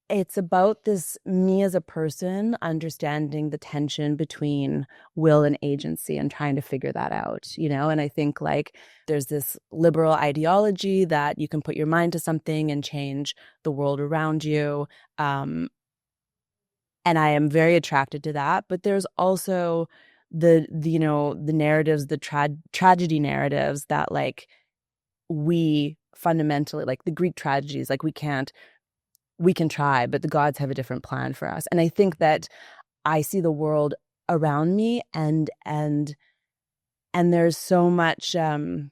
it's about this me as a person understanding the tension between will and agency and trying to figure that out, And I think like there's this liberal ideology that you can put your mind to something and change the world around you. And I am very attracted to that. But there's also the narratives, the tragedy narratives that like we fundamentally, like the Greek tragedies, like we can try, but the gods have a different plan for us. And I think that I see the world around me and there's so many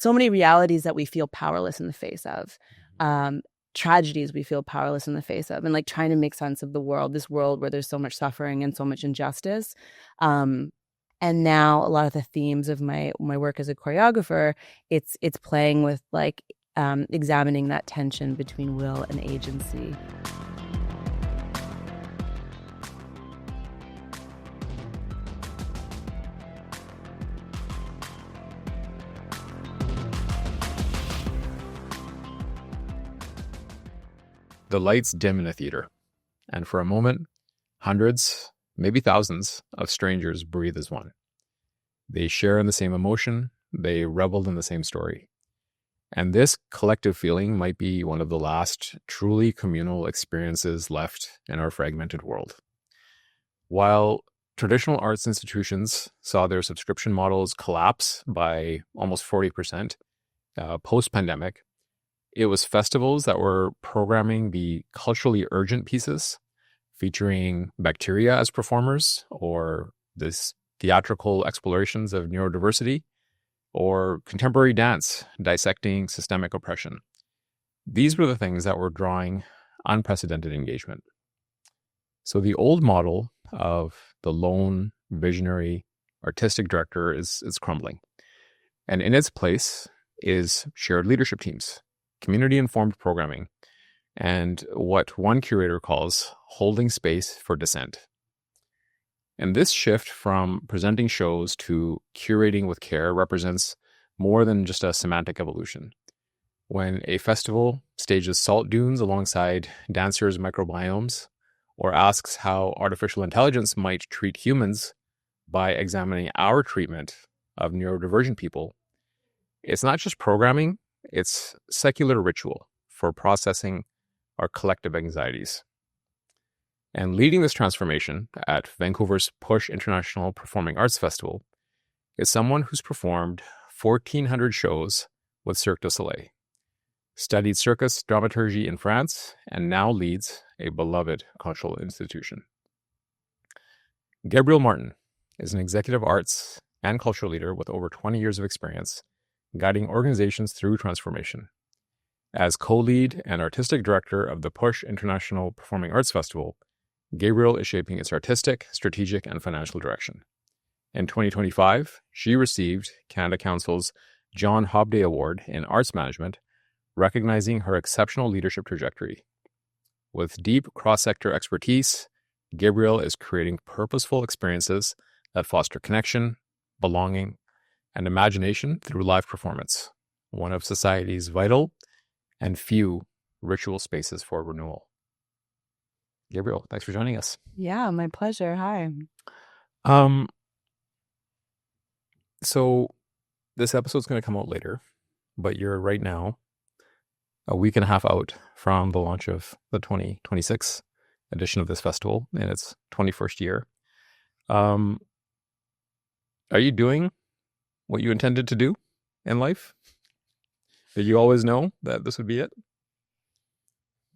realities that we feel powerless in the face of. Tragedies we feel powerless in the face of, and like trying to make sense of this world where there's so much suffering and so much injustice. And now a lot of the themes of my work as a choreographer, it's playing with like examining that tension between will and agency. The lights dim in a theater, and for a moment, hundreds, maybe thousands of strangers breathe as one. They share in the same emotion, they revel in the same story. And this collective feeling might be one of the last truly communal experiences left in our fragmented world. While traditional arts institutions saw their subscription models collapse by almost 40% post-pandemic, it was festivals that were programming the culturally urgent pieces, featuring bacteria as performers, or this theatrical explorations of neurodiversity, or contemporary dance dissecting systemic oppression. These were the things that were drawing unprecedented engagement. So the old model of the lone, visionary, artistic director is crumbling. And in its place is shared leadership teams, community-informed programming, and what one curator calls holding space for dissent. And this shift from presenting shows to curating with care represents more than just a semantic evolution. When a festival stages salt dunes alongside dancers' microbiomes, or asks how artificial intelligence might treat humans by examining our treatment of neurodivergent people, it's not just programming, it's secular ritual for processing our collective anxieties. And leading this transformation at Vancouver's Push International Performing Arts Festival is someone who's performed 1,400 shows with Cirque du Soleil, studied circus dramaturgy in France, and now leads a beloved cultural institution. Gabrielle Martin is an executive arts and cultural leader with over 20 years of experience guiding organizations through transformation. As co-lead and artistic director of the Push International Performing Arts Festival, Gabrielle is shaping its artistic, strategic, and financial direction. In 2025, she received Canada Council's John Hobday Award in Arts Management, recognizing her exceptional leadership trajectory. With deep cross-sector expertise, Gabrielle is creating purposeful experiences that foster connection, belonging, and imagination through live performance, one of society's vital and few ritual spaces for renewal. Gabrielle, thanks for joining us. Yeah, my pleasure. Hi. So this episode's going to come out later, but you're right now a week and a half out from the launch of the 2026 edition of this festival in its 21st year. Are you doing what you intended to do in life? Did you always know that this would be it?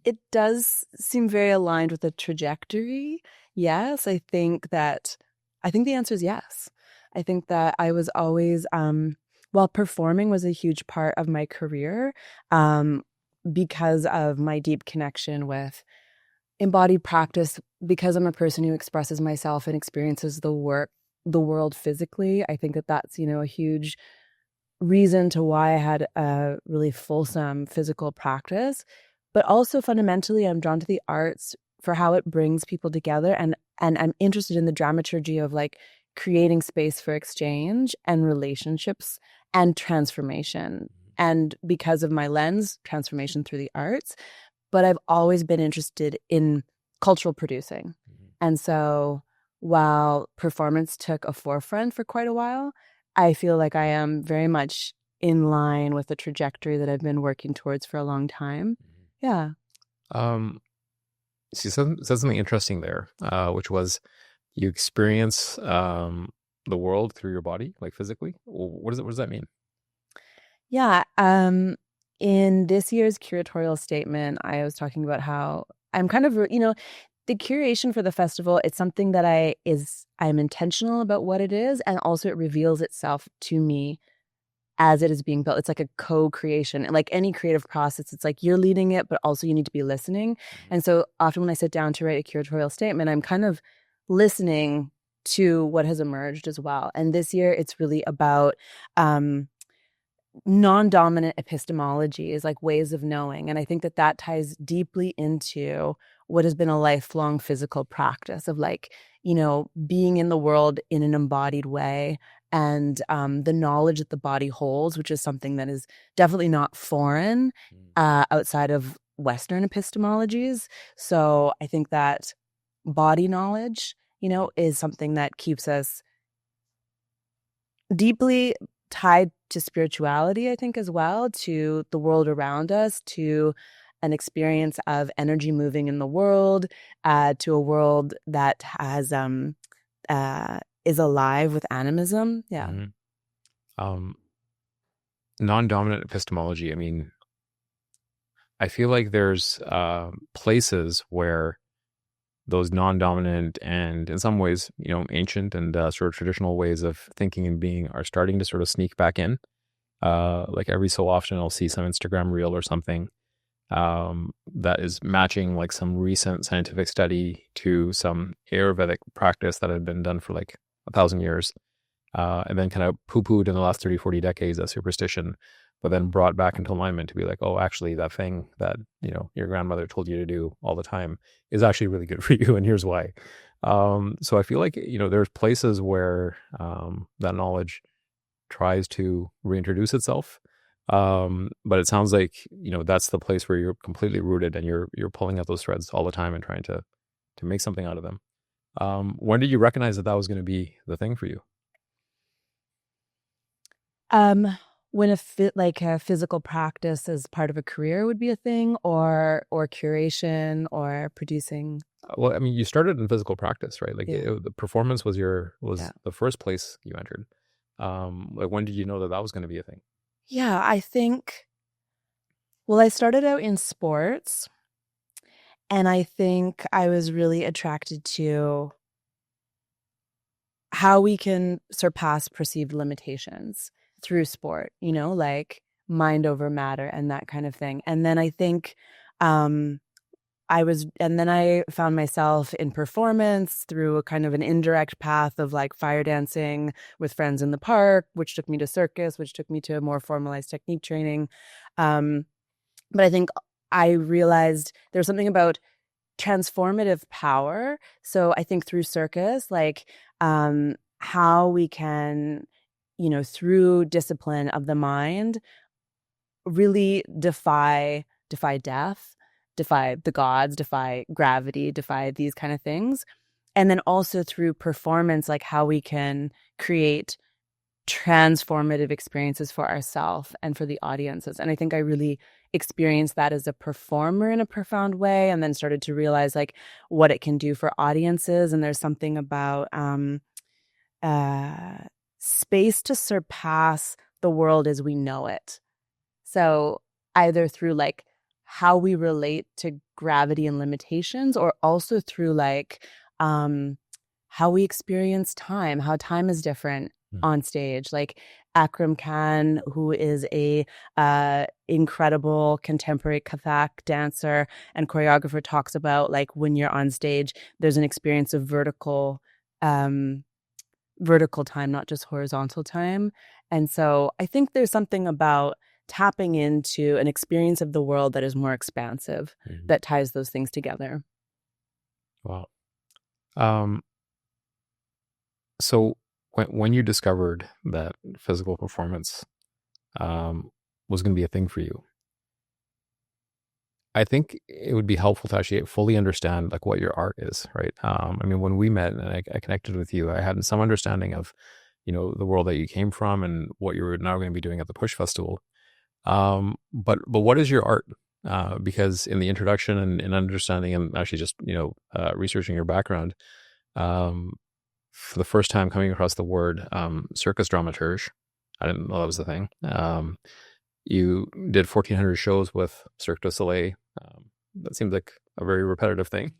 It does seem very aligned with the trajectory. Yes, I think the answer is yes. I think that I was always, while performing was a huge part of my career, because of my deep connection with embodied practice, because I'm a person who expresses myself and experiences the world physically. I think that that's, a huge reason to why I had a really fulsome physical practice. But also fundamentally, I'm drawn to the arts for how it brings people together. And I'm interested in the dramaturgy of like creating space for exchange and relationships and transformation. and because of my lens, transformation through the arts. But I've always been interested in cultural producing. And so while performance took a forefront for quite a while, I feel like I am very much in line with the trajectory that I've been working towards for a long time. Yeah. Um, so you said something interesting there, which was you experience the world through your body, like physically. What does that mean? Yeah. In this year's curatorial statement, I was talking about how I'm kind of, the curation for the festival, it's something that I'm intentional about what it is, and also it reveals itself to me as it is being built. It's like a co-creation. And like any creative process, it's like you're leading it, but also you need to be listening. And so often when I sit down to write a curatorial statement, I'm kind of listening to what has emerged as well. And this year it's really about non-dominant epistemology, is like ways of knowing. And I think that that ties deeply into what has been a lifelong physical practice of like, being in the world in an embodied way, and the knowledge that the body holds, which is something that is definitely not foreign outside of Western epistemologies. So I think that body knowledge, is something that keeps us deeply tied to spirituality, I think, as well, to the world around us, to an experience of energy moving in the world, to a world that has is alive with animism. Yeah. Mm-hmm. Non-dominant epistemology. I mean, I feel like there's places where those non-dominant and in some ways, ancient and sort of traditional ways of thinking and being are starting to sort of sneak back in. Like every so often I'll see some Instagram reel or something that is matching like some recent scientific study to some Ayurvedic practice that had been done for like 1,000 years. And then kind of poo-pooed in the last 30, 40 decades as superstition, but then brought back into alignment to be like, oh, actually that thing that, your grandmother told you to do all the time is actually really good for you. And here's why. So I feel like, there's places where that knowledge tries to reintroduce itself. But it sounds like, that's the place where you're completely rooted and you're pulling out those threads all the time and trying to make something out of them. When did you recognize that was going to be the thing for you? When a physical practice as part of a career would be a thing, or curation or producing. Well, I mean, you started in physical practice, right? Like Yeah. the performance was Yeah. the first place you entered. Like when did you know that was going to be a thing? Yeah, I think, well, I started out in sports, and I think I was really attracted to how we can surpass perceived limitations through sport, like mind over matter and that kind of thing. And then I think and then I found myself in performance through a kind of an indirect path of like fire dancing with friends in the park, which took me to circus, which took me to more formalized technique training. But I think I realized there's something about transformative power. So I think through circus, like how we can, through discipline of the mind, really defy death, defy the gods, defy gravity, defy these kind of things. And then also through performance, like how we can create transformative experiences for ourselves and for the audiences. And I think I really experienced that as a performer in a profound way, and then started to realize like what it can do for audiences. And there's something about space to surpass the world as we know it. So either through like how we relate to gravity and limitations, or also through like how we experience time, how time is different on stage. Like Akram Khan, who is a incredible contemporary Kathak dancer and choreographer, talks about like when you're on stage, there's an experience of vertical time, not just horizontal time. And so I think there's something about tapping into an experience of the world that is more expansive, that ties those things together. Wow. So when you discovered that physical performance was going to be a thing for you. I think it would be helpful to actually fully understand like what your art is, right? I mean, when we met and I connected with you, I had some understanding of, the world that you came from and what you were now going to be doing at the Push Festival. But what is your art? Because in the introduction and understanding and actually just, researching your background, for the first time coming across the word circus dramaturge, I didn't know that was the thing. You did 1,400 shows with Cirque du Soleil. That seems like a very repetitive thing.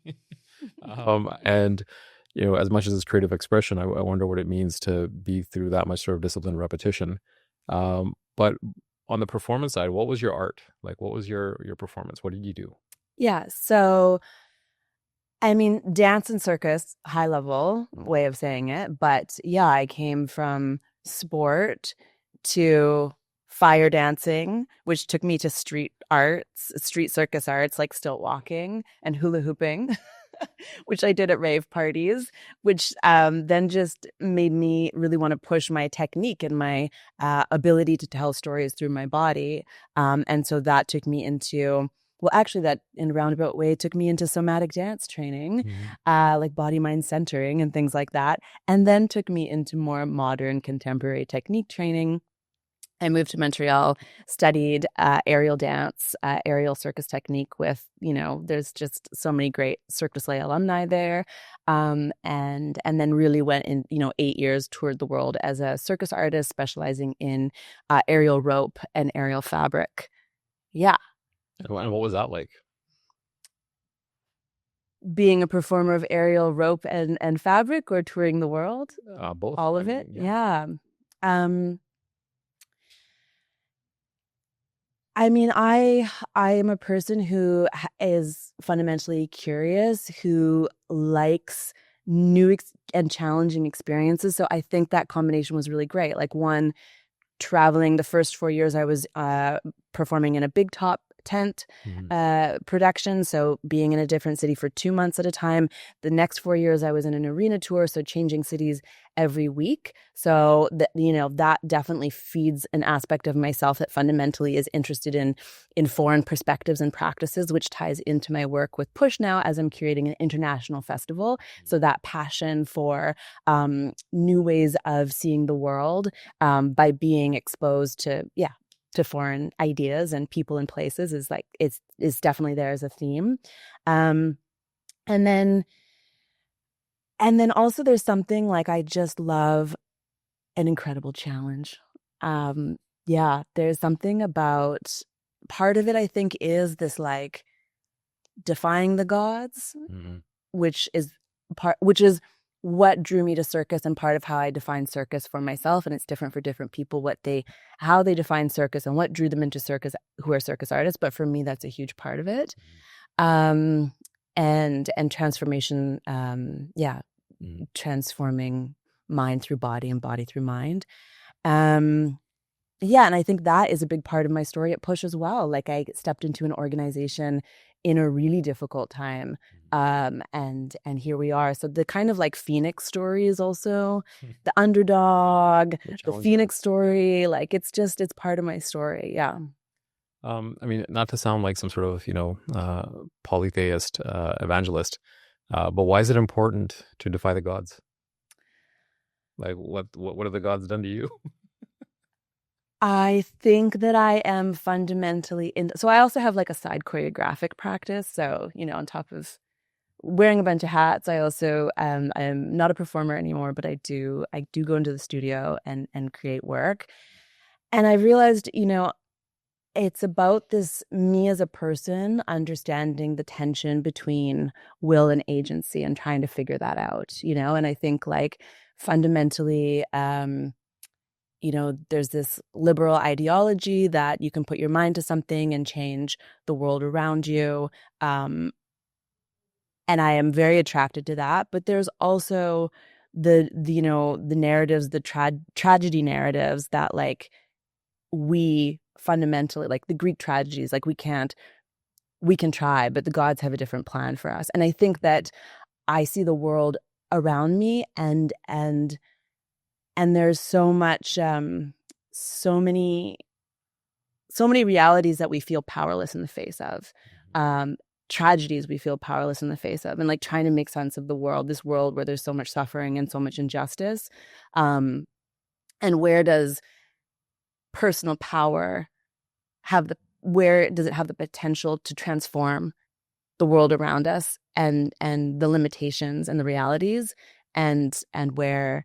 And, as much as it's creative expression, I wonder what it means to be through that much sort of discipline and repetition. But on the performance side, what was your art? Like, what was your performance? What did you do? Yeah. So, I mean, dance and circus, high level way of saying it. But yeah, I came from sport to fire dancing, which took me to street arts, street circus arts, like stilt walking and hula hooping, which I did at rave parties, which then just made me really want to push my technique and my ability to tell stories through my body. And so that took me into, well, actually, that in a roundabout way took me into somatic dance training, like body mind centering and things like that. And then took me into more modern contemporary technique training. I moved to Montreal, studied aerial dance, aerial circus technique with, there's just so many great Cirque du Soleil alumni there. And then really went in, 8 years, toured the world as a circus artist, specializing in aerial rope and aerial fabric. Yeah. And what was that like? Being a performer of aerial rope and fabric, or touring the world? Both. All of it? Yeah. I mean, I am a person who is fundamentally curious, who likes new and challenging experiences. So I think that combination was really great. Like, one, traveling the first 4 years, I was performing in a big top tent production, so being in a different city for 2 months at a time. The next 4 years I was in an arena tour, so changing cities every week. So that definitely feeds an aspect of myself that fundamentally is interested in foreign perspectives and practices, which ties into my work with Push now as I'm curating an international festival. So that passion for new ways of seeing the world by being exposed to foreign ideas and people and places is like, it's definitely there as a theme. And then also there's something like, I just love an incredible challenge. There's something about, part of it I think is this like defying the gods, which is what drew me to circus and part of how I define circus for myself. And it's different for different people, how they define circus and what drew them into circus, who are circus artists. But for me, that's a huge part of it. And transformation, transforming mind through body and body through mind. And I think that is a big part of my story at Push as well. Like, I stepped into an organization in a really difficult time. And here we are. So the kind of like Phoenix story is also the underdog, the Phoenix story. Like, it's part of my story. Yeah. I mean, not to sound like some sort of, polytheist evangelist, but why is it important to defy the gods? Like, what have the gods done to you? I think that I am fundamentally so I also have like a side choreographic practice. So, on top of wearing a bunch of hats, I also I'm not a performer anymore, but I do go into the studio and create work. And I realized, it's about this, me as a person understanding the tension between will and agency and trying to figure that out, and I think like fundamentally there's this liberal ideology that you can put your mind to something and change the world around you. And I am very attracted to that. But there's also the narratives, the tragedy narratives that like we fundamentally, like the Greek tragedies, like we can try, but the gods have a different plan for us. And I think that I see the world around me and there's so much, so many so many realities that we feel powerless in the face of, tragedies we feel powerless in the face of, and like trying to make sense of the world, this world where there's so much suffering and so much injustice. And where does personal power where does it have the potential to transform the world around us, and the limitations and the realities, and where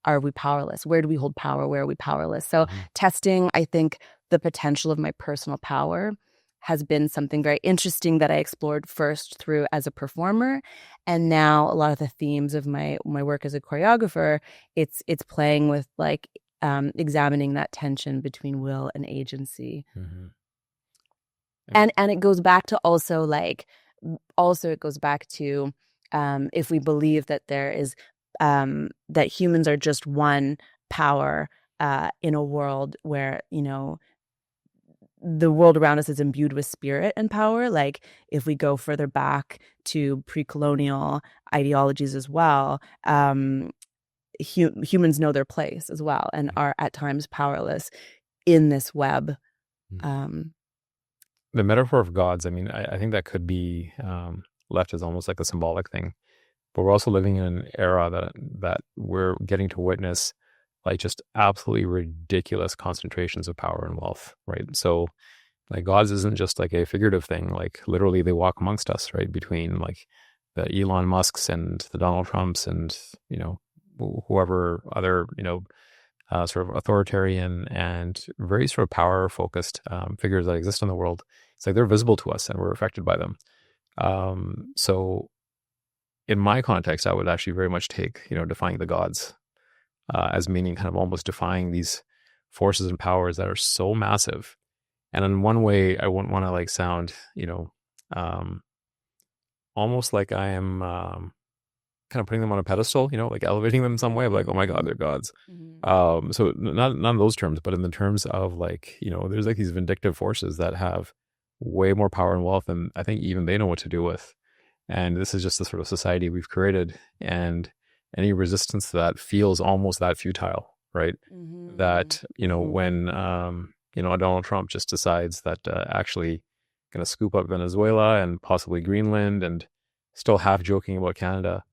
are we powerless? Where do we hold power? Where are we powerless? So testing, I think, the potential of my personal power has been something very interesting that I explored first through as a performer. And now a lot of the themes of my work as a choreographer, it's playing with like examining that tension between will and agency. And it goes back to it goes back to if we believe that there is that humans are just one power in a world where, you know, the world around us is imbued with spirit and power. Like if we go further back to pre-colonial ideologies as well, humans know their place as well and are at times powerless in this web. The metaphor of gods, I mean, I think that could be left as almost like a symbolic thing. But we're also living in an era that we're getting to witness like just absolutely ridiculous concentrations of power and wealth, right? So like gods isn't just like a figurative thing, like literally they walk amongst us, right? Between like the Elon Musks and the Donald Trumps and, you know, whoever other, you know, sort of authoritarian and very sort of power focused figures that exist in the world. It's like they're visible to us and we're affected by them. So in my context, I would actually very much take, you know, defying the gods as meaning kind of almost defying these forces and powers that are so massive. And in one way, I wouldn't want to like sound, you know, almost like I am kind of putting them on a pedestal, you know, like elevating them in some way of like, oh my God, they're gods. So not in those terms, but in the terms of like, you know, there's like these vindictive forces that have way more power and wealth than I think even they know what to do with. And this is just the sort of society we've created. And any resistance to that feels almost that futile, right? That, you know, when, you know, Donald Trump just decides that actually going to scoop up Venezuela and possibly Greenland and still half joking about Canada.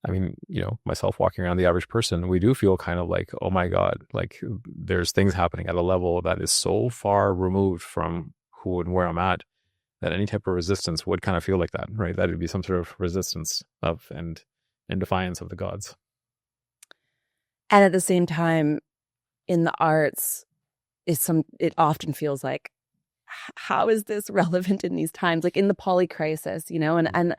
I mean, you know, myself walking around the average person, we do feel kind of like, oh my God, like there's things happening at a level that is so far removed from who and where I'm at that any type of resistance would kind of feel like that, right? That would be some sort of resistance of and defiance of the gods. And at the same time, in the arts, it often feels like, how is this relevant in these times? Like in the polycrisis, you know, and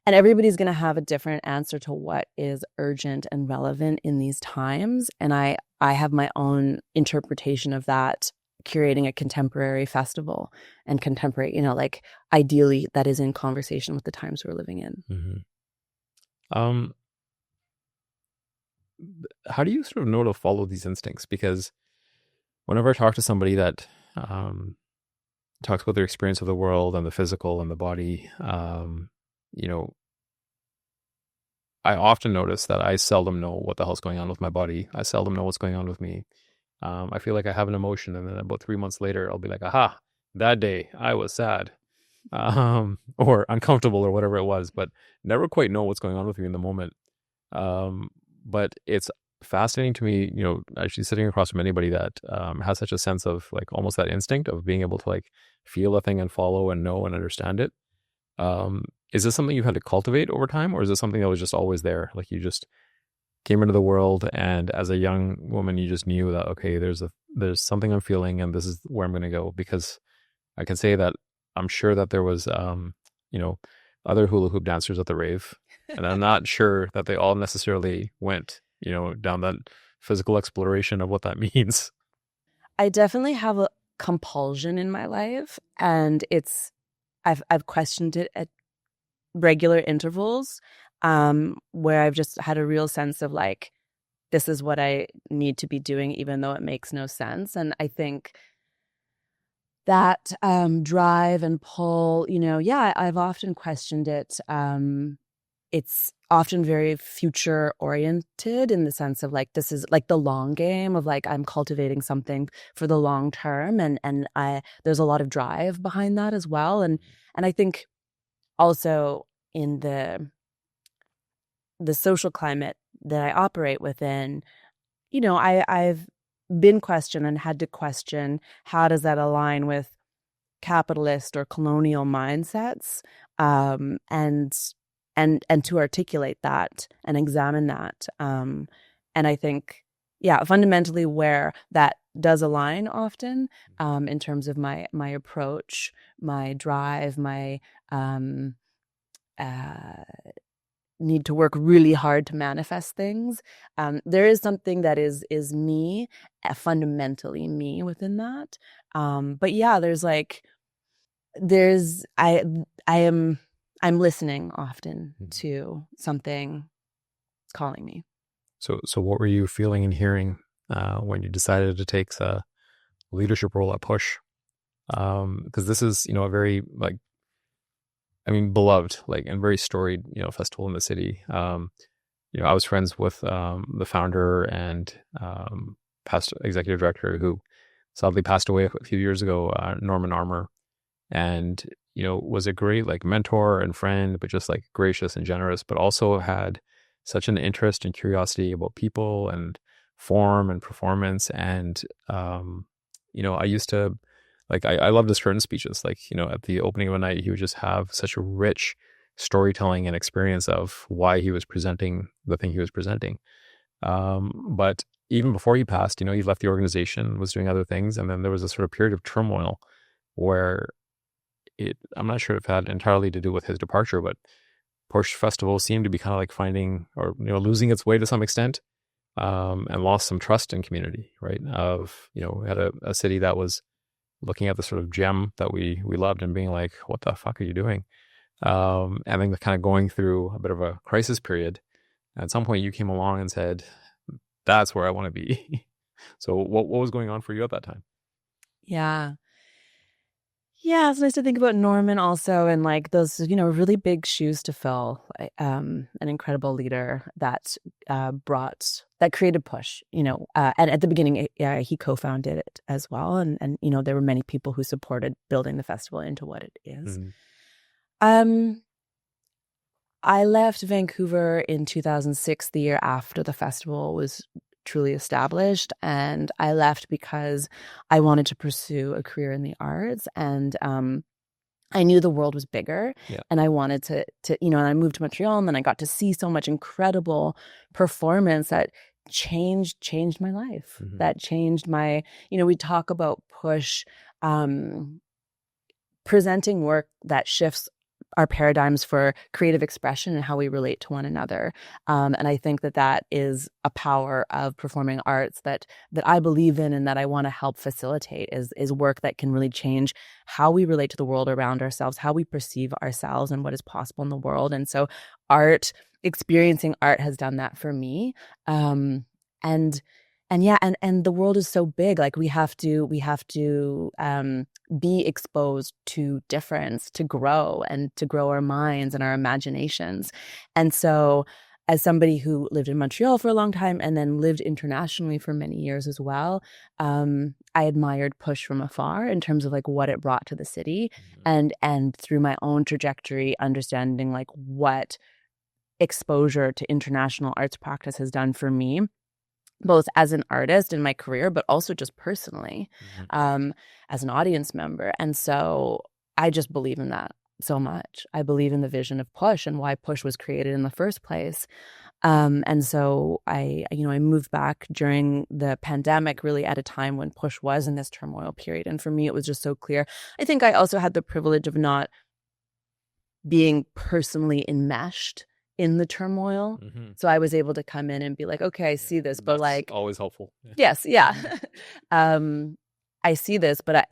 everybody's going to have a different answer to what is urgent and relevant in these times. And I have my own interpretation of that, curating a contemporary festival and contemporary, you know, like ideally that is in conversation with the times we're living in. How do you sort of know to follow these instincts? Because whenever I talk to somebody that talks about their experience of the world and the physical and the body, you know, I often notice that I seldom know what the hell's going on with my body. I seldom know what's going on with me. I feel like I have an emotion, and then about 3 months later, I'll be like, aha, that day I was sad or uncomfortable or whatever it was, but never quite know what's going on with me in the moment. But it's fascinating to me, you know, actually sitting across from anybody that has such a sense of like almost that instinct of being able to like feel a thing and follow and know and understand it. Is this something you had to cultivate over time, or is it something that was just always there? Like you just came into the world, and as a young woman, you just knew that, okay, there's something I'm feeling, and this is where I'm going to go. Because I can say that I'm sure that there was, you know, other hula hoop dancers at the rave, and I'm not sure that they all necessarily went, you know, down that physical exploration of what that means. I definitely have a compulsion in my life, and I've questioned it at regular intervals, where I've just had a real sense of like, this is what I need to be doing, even though it makes no sense. And I think that drive and pull, you know, yeah, I've often questioned it it's often very future oriented in the sense of like this is like the long game of like I'm cultivating something for the long term, and I there's a lot of drive behind that as well, and I think also in the social climate that I operate within, I've been questioned and had to question how does that align with capitalist or colonial mindsets, and to articulate that and examine that, and I think, yeah, fundamentally where that does align often, in terms of my approach, my drive, my uh, need to work really hard to manifest things. There is something that is me, fundamentally me within that. But yeah, there's I am I'm listening often to something calling me. So what were you feeling and hearing when you decided to take the leadership role at Push? Because this is, a very beloved, and very storied, festival in the city. I was friends with the founder and past executive director who sadly passed away a few years ago, Norman Armour, and was a great mentor and friend, but just gracious and generous, but also had such an interest and curiosity about people and form and performance. And I used to I loved his curtain speeches. At the opening of a night, he would just have such a rich storytelling and experience of why he was presenting the thing he was presenting. But even before he passed, he left the organization, was doing other things. And then there was a sort of period of turmoil where I'm not sure if it had entirely to do with his departure, but Push Festival seemed to be kind of finding or, losing its way to some extent, and lost some trust in community, right? We had a city that was looking at the sort of gem that we loved and being like, what the fuck are you doing? And then kind of going through a bit of a crisis period. At some point you came along and said, that's where I want to be. So what was going on for you at that time? Yeah. Yeah, it's nice to think about Norman also, and those, really big shoes to fill. An incredible leader that created Push, and at the beginning, he co-founded it as well. And there were many people who supported building the festival into what it is. Mm-hmm. I left Vancouver in 2006, the year after the festival was truly established, and I left because I wanted to pursue a career in the arts, and I knew the world was bigger, and I wanted to and I moved to Montreal, and then I got to see so much incredible performance that changed my life. Mm-hmm. That changed my, we talk about Push, presenting work that shifts our paradigms for creative expression and how we relate to one another. And I think that is a power of performing arts that I believe in and that I want to help facilitate is work that can really change how we relate to the world around ourselves, how we perceive ourselves and what is possible in the world. And so experiencing art has done that for me. And the world is so big. We have to be exposed to difference, to grow our minds and our imaginations. And so, as somebody who lived in Montreal for a long time and then lived internationally for many years as well, I admired Push from afar in terms of what it brought to the city, mm-hmm. and through my own trajectory, understanding what exposure to international arts practice has done for me, both as an artist in my career, but also just personally, mm-hmm. As an audience member. And so I just believe in that so much. I believe in the vision of Push and why Push was created in the first place. And so I moved back during the pandemic, really at a time when Push was in this turmoil period. And for me, it was just so clear. I think I also had the privilege of not being personally enmeshed in the turmoil. Mm-hmm. So I was able to come in and be like, okay, I see this, but that's always helpful. Yeah. Yes. Yeah. I see this, but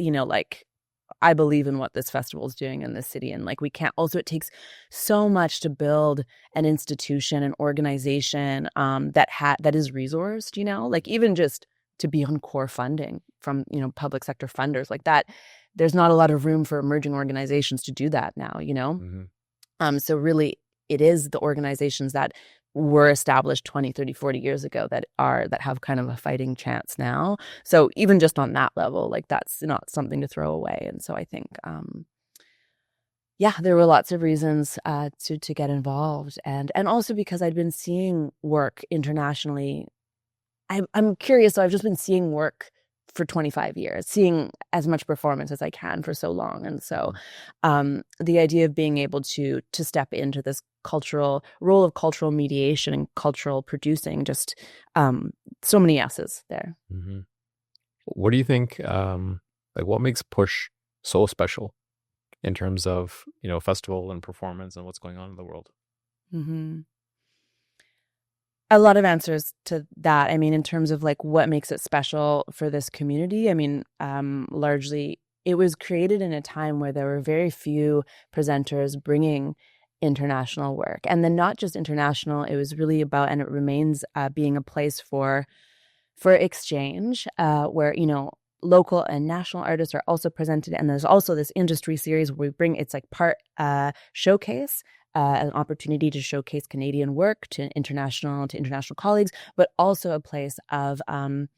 I believe in what this festival is doing in this city. And we can't, also it takes so much to build an institution, an organization, that is resourced, even just to be on core funding from, public sector funders that. There's not a lot of room for emerging organizations to do that now, Mm-hmm. So really it is the organizations that were established 20, 30, 40 years ago that have kind of a fighting chance now. So even just on that level, like that's not something to throw away. And so I think, there were lots of reasons to get involved, and also because I'd been seeing work internationally. I'm curious, so I've just been seeing work for 25 years, seeing as much performance as I can for so long. And so the idea of being able to step into this cultural role of cultural mediation and cultural producing, just so many yeses there. Mm-hmm. What do you think, like what makes Push so special in terms of, festival and performance and what's going on in the world? Mm-hmm. A lot of answers to that. I mean, in terms of like what makes it special for this community, I mean, largely it was created in a time where there were very few presenters bringing international work. And then not just international, it was really about, and it remains being a place for exchange, where, local and national artists are also presented. And there's also this industry series where we bring, it's like part showcase, an opportunity to showcase Canadian work to international colleagues, but also a place of an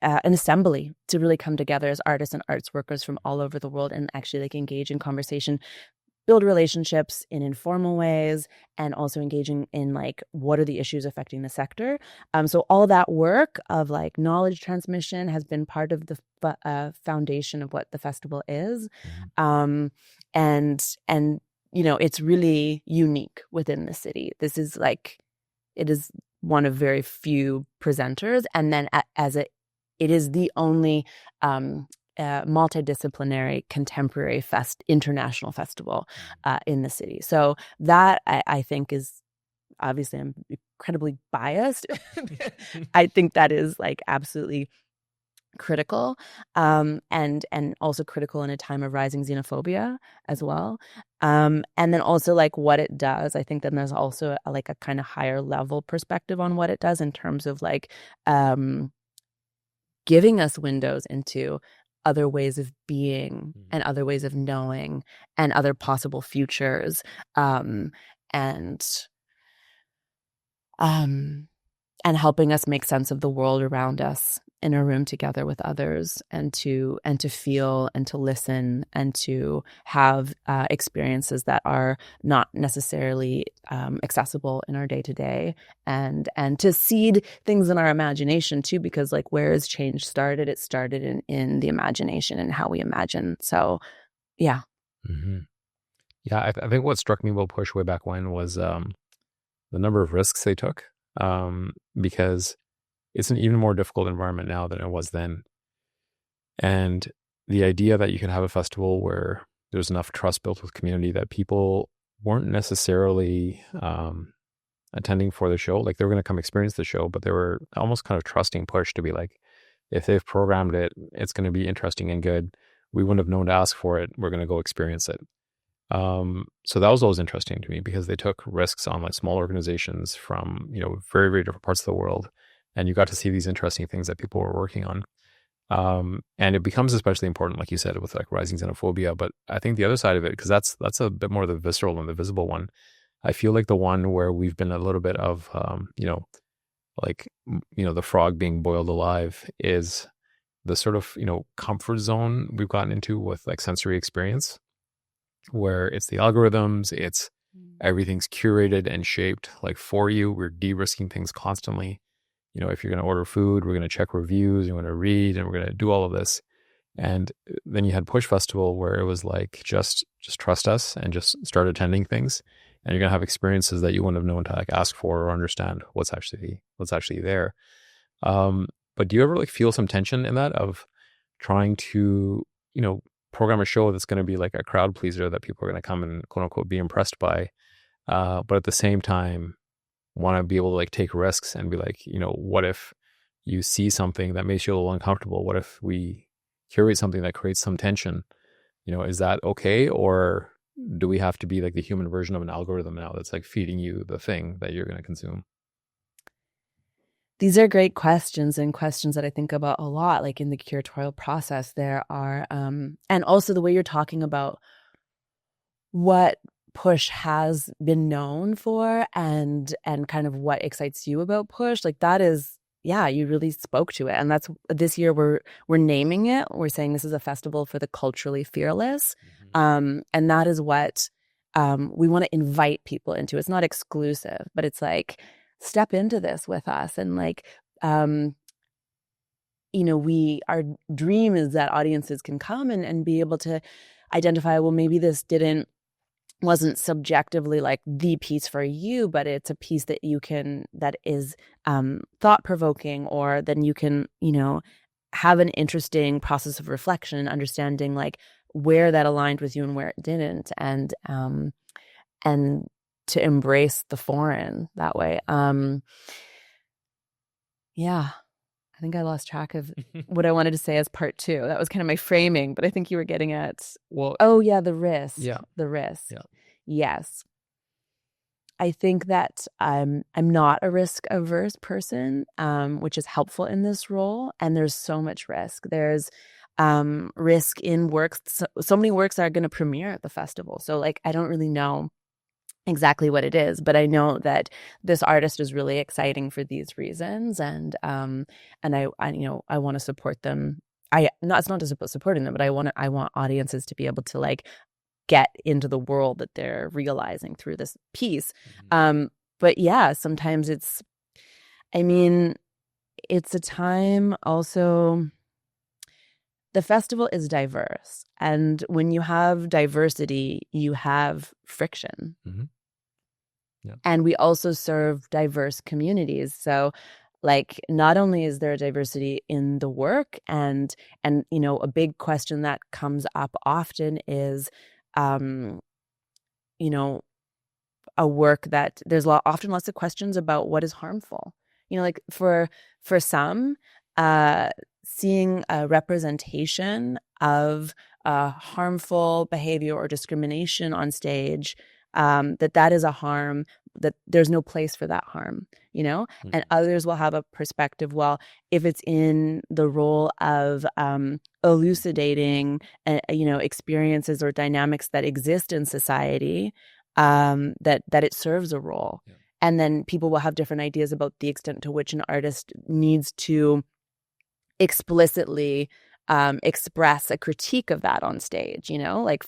assembly to really come together as artists and arts workers from all over the world and actually like engage in conversation, build relationships in informal ways, and also engaging in like what are the issues affecting the sector. So all that work of like knowledge transmission has been part of the foundation of what the festival is. And it's really unique within the city. This is like, it is one of very few presenters. And then it is the only multidisciplinary contemporary international festival in the city. So that I think is, obviously I'm incredibly biased. I think that is like absolutely critical, and also critical in a time of rising xenophobia as well. And then also like what it does. I think then there's also like a kind of higher level perspective on what it does in terms of like giving us windows into other ways of being and other ways of knowing and other possible futures, and helping us make sense of the world around us in a room together with others, and to feel and to listen and to have experiences that are not necessarily accessible in our day-to-day, and to seed things in our imagination too, because like where has change started? It started in the imagination and how we imagine. So yeah. Mm-hmm. Yeah, I think what struck me about Push way back when was the number of risks they took, because it's an even more difficult environment now than it was then. And the idea that you can have a festival where there's enough trust built with community that people weren't necessarily attending for the show. Like they were going to come experience the show, but they were almost kind of trusting Push to be like, if they've programmed it, it's going to be interesting and good. We wouldn't have known to ask for it. We're going to go experience it. So that was always interesting to me because they took risks on like small organizations from, very, very different parts of the world. And you got to see these interesting things that people were working on. And it becomes especially important, like you said, with like rising xenophobia. But I think the other side of it, because that's a bit more the visceral and the visible one. I feel like the one where we've been a little bit of, the frog being boiled alive is the sort of, comfort zone we've gotten into with like sensory experience, where it's the algorithms, it's everything's curated and shaped like for you. We're de-risking things constantly. If you're going to order food, we're going to check reviews, you're going to read, and we're going to do all of this. And then you had Push Festival where it was like, just trust us and just start attending things. And you're going to have experiences that you wouldn't have known to like ask for or understand what's actually there. But do you ever like feel some tension in that of trying to, program a show that's going to be like a crowd pleaser that people are going to come and quote unquote be impressed by, but at the same time want to be able to like take risks and be like, what if you see something that makes you a little uncomfortable? What if we curate something that creates some tension? Is that okay? Or do we have to be like the human version of an algorithm now that's like feeding you the thing that you're going to consume? These are great questions, and questions that I think about a lot, like in the curatorial process. There are, and also the way you're talking about what Push has been known for, and kind of what excites you about Push, like that is, yeah, you really spoke to it. And that's this year we're naming it. We're saying this is a festival for the culturally fearless. And that is what we want to invite people into. It's not exclusive, but it's like, step into this with us. And like, our dream is that audiences can come and be able to identify, well, maybe this wasn't subjectively like the piece for you, but it's a piece that that is thought-provoking, or then you can, have an interesting process of reflection and understanding like where that aligned with you and where it didn't, and to embrace the foreign that way. Yeah. I think I lost track of what I wanted to say as part two. That was kind of my framing, but I think you were getting at, oh yeah, the risk. Yeah. The risk. Yeah. Yes. I think that I'm not a risk averse person, which is helpful in this role. And there's so much risk. There's risk in works. So many works are going to premiere at the festival. So like, I don't really know exactly what it is, but I know that this artist is really exciting for these reasons, and I want to support them. It's not just about supporting them, but I want audiences to be able to like get into the world that they're realizing through this piece. But yeah, sometimes it's a time also. The festival is diverse, and when you have diversity, you have friction. Yeah. And we also serve diverse communities. So like, not only is there a diversity in the work, and a big question that comes up often is, a work that there's often lots of questions about what is harmful. Like for some, seeing a representation of harmful behavior or discrimination on stage, that is a harm, that there's no place for that harm, and others will have a perspective, well, if it's in the role of elucidating, experiences or dynamics that exist in society, that it serves a role. Yeah. And then people will have different ideas about the extent to which an artist needs to explicitly express a critique of that on stage. Like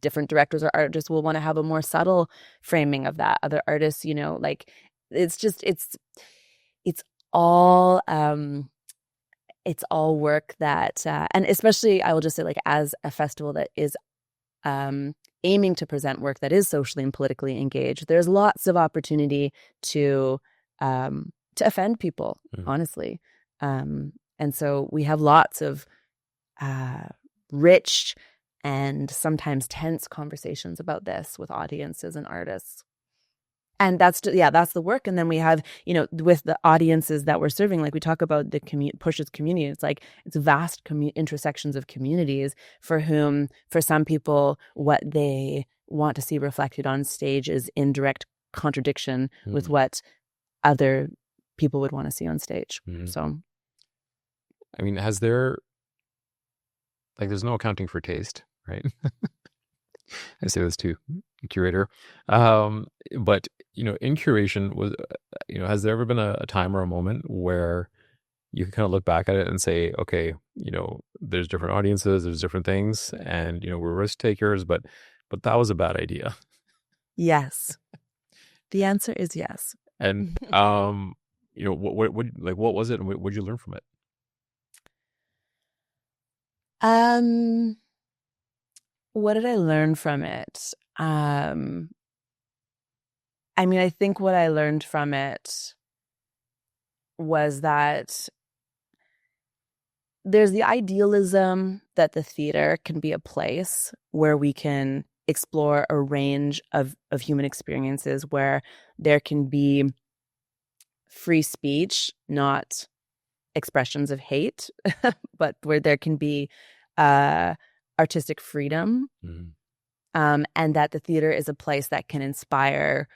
different directors or artists will want to have a more subtle framing of that. Other artists, like it's all work that and especially I will just say, like, as a festival that is aiming to present work that is socially and politically engaged, there's lots of opportunity to offend people, honestly. And so we have lots of rich and sometimes tense conversations about this with audiences and artists. And that's the work. And then we have, with the audiences that we're serving, like we talk about the Push's community, it's like it's vast intersections of communities for whom, for some people, what they want to see reflected on stage is in direct contradiction with what other people would want to see on stage. So, I mean, there's no accounting for taste, right? I say this to curator. But, in curation, has there ever been a time or a moment where you can kind of look back at it and say, okay, there's different audiences, there's different things, and, we're risk takers, but that was a bad idea. Yes. The answer is yes. And, what was it, and what did you learn from it? What did I learn from it? I think what I learned from it was that there's the idealism that the theater can be a place where we can explore a range of human experiences, where there can be free speech, not expressions of hate, but where there can be artistic freedom, and that the theater is a place that can inspire,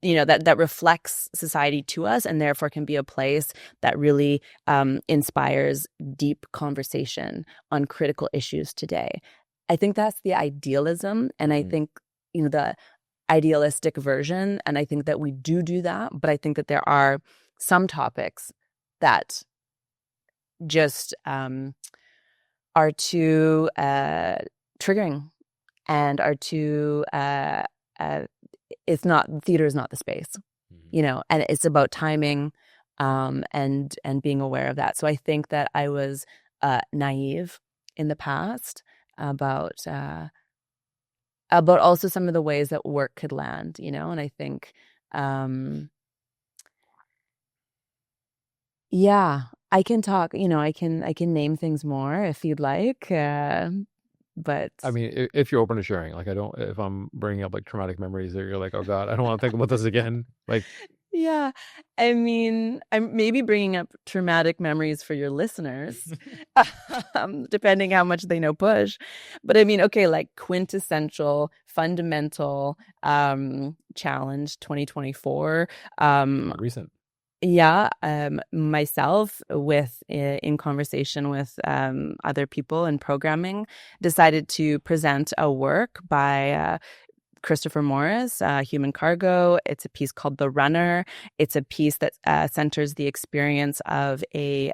that reflects society to us, and therefore can be a place that really inspires deep conversation on critical issues today. I think that's the idealism, and I think the idealistic version. And I think that we do that, but I think that there are some topics that just are too triggering and are too it's not, theater is not the space, and it's about timing, and being aware of that. So I think that I was naive in the past about also some of the ways that work could land, and I think yeah, I can talk, I can name things more if you'd like, but I mean, if you're open to sharing, like if I'm bringing up like traumatic memories that you're like, oh God, I don't want to think about this again. Like, yeah, I mean, I'm maybe bringing up traumatic memories for your listeners, depending how much they know Push. But I mean, okay, like quintessential, fundamental challenge 2024. recent. Yeah, myself in conversation with other people in programming, decided to present a work by Christopher Morris, Human Cargo. It's a piece called The Runner. It's a piece that centers the experience of a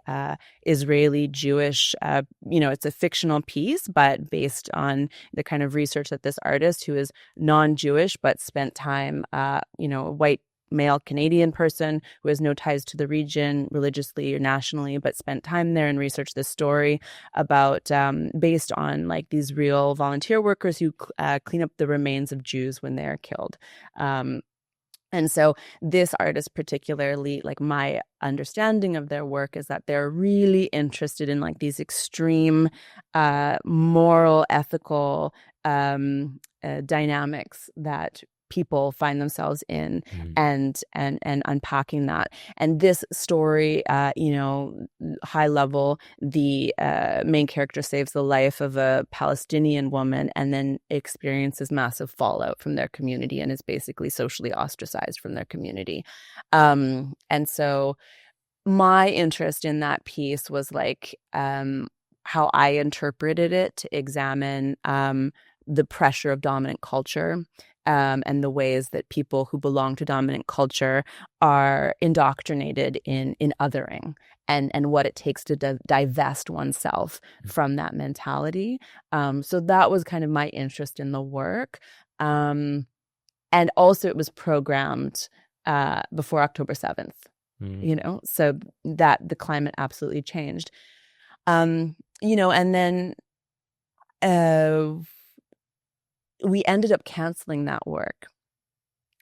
Israeli Jewish, it's a fictional piece, but based on the kind of research that this artist, who is non-Jewish but spent time, a white male Canadian person who has no ties to the region religiously or nationally, but spent time there and researched this story about based on like these real volunteer workers who clean up the remains of Jews when they're killed. And so this artist particularly, like my understanding of their work is that they're really interested in like these extreme moral, ethical dynamics that people find themselves in, and unpacking that. And this story, high level, the main character saves the life of a Palestinian woman and then experiences massive fallout from their community and is basically socially ostracized from their community. And so my interest in that piece was like how I interpreted it to examine the pressure of dominant culture, and the ways that people who belong to dominant culture are indoctrinated in othering, and what it takes to divest oneself from that mentality. So that was kind of my interest in the work. And also it was programmed before October 7th, so that the climate absolutely changed. And then we ended up canceling that work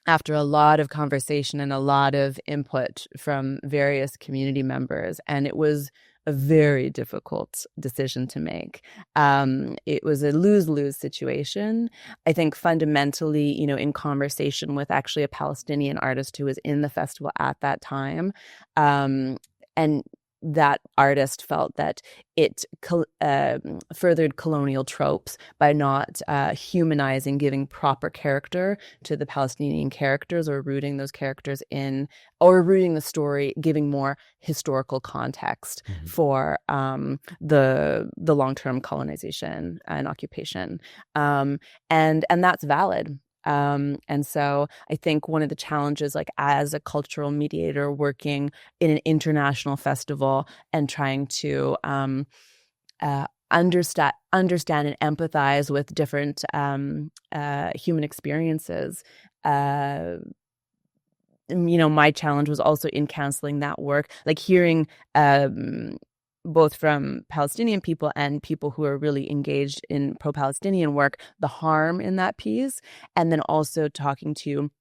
after a lot of conversation and a lot of input from various community members. And it was a very difficult decision to make. It was a lose-lose situation. I think fundamentally, in conversation with actually a Palestinian artist who was in the festival at that time, and that artist felt that it furthered colonial tropes by not humanizing, giving proper character to the Palestinian characters, or rooting those characters in, or rooting the story, giving more historical context for the long-term colonization and occupation, and that's valid. And so I think one of the challenges, like as a cultural mediator working in an international festival and trying to understand and empathize with different human experiences, my challenge was also in canceling that work, like hearing both from Palestinian people and people who are really engaged in pro-Palestinian work, the harm in that piece, and then also talking to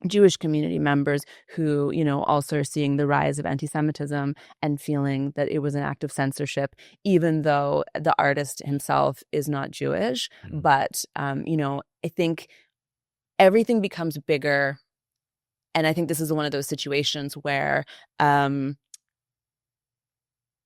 Jewish community members who, also are seeing the rise of anti-Semitism and feeling that it was an act of censorship, even though the artist himself is not Jewish. But, I think everything becomes bigger. And I think this is one of those situations where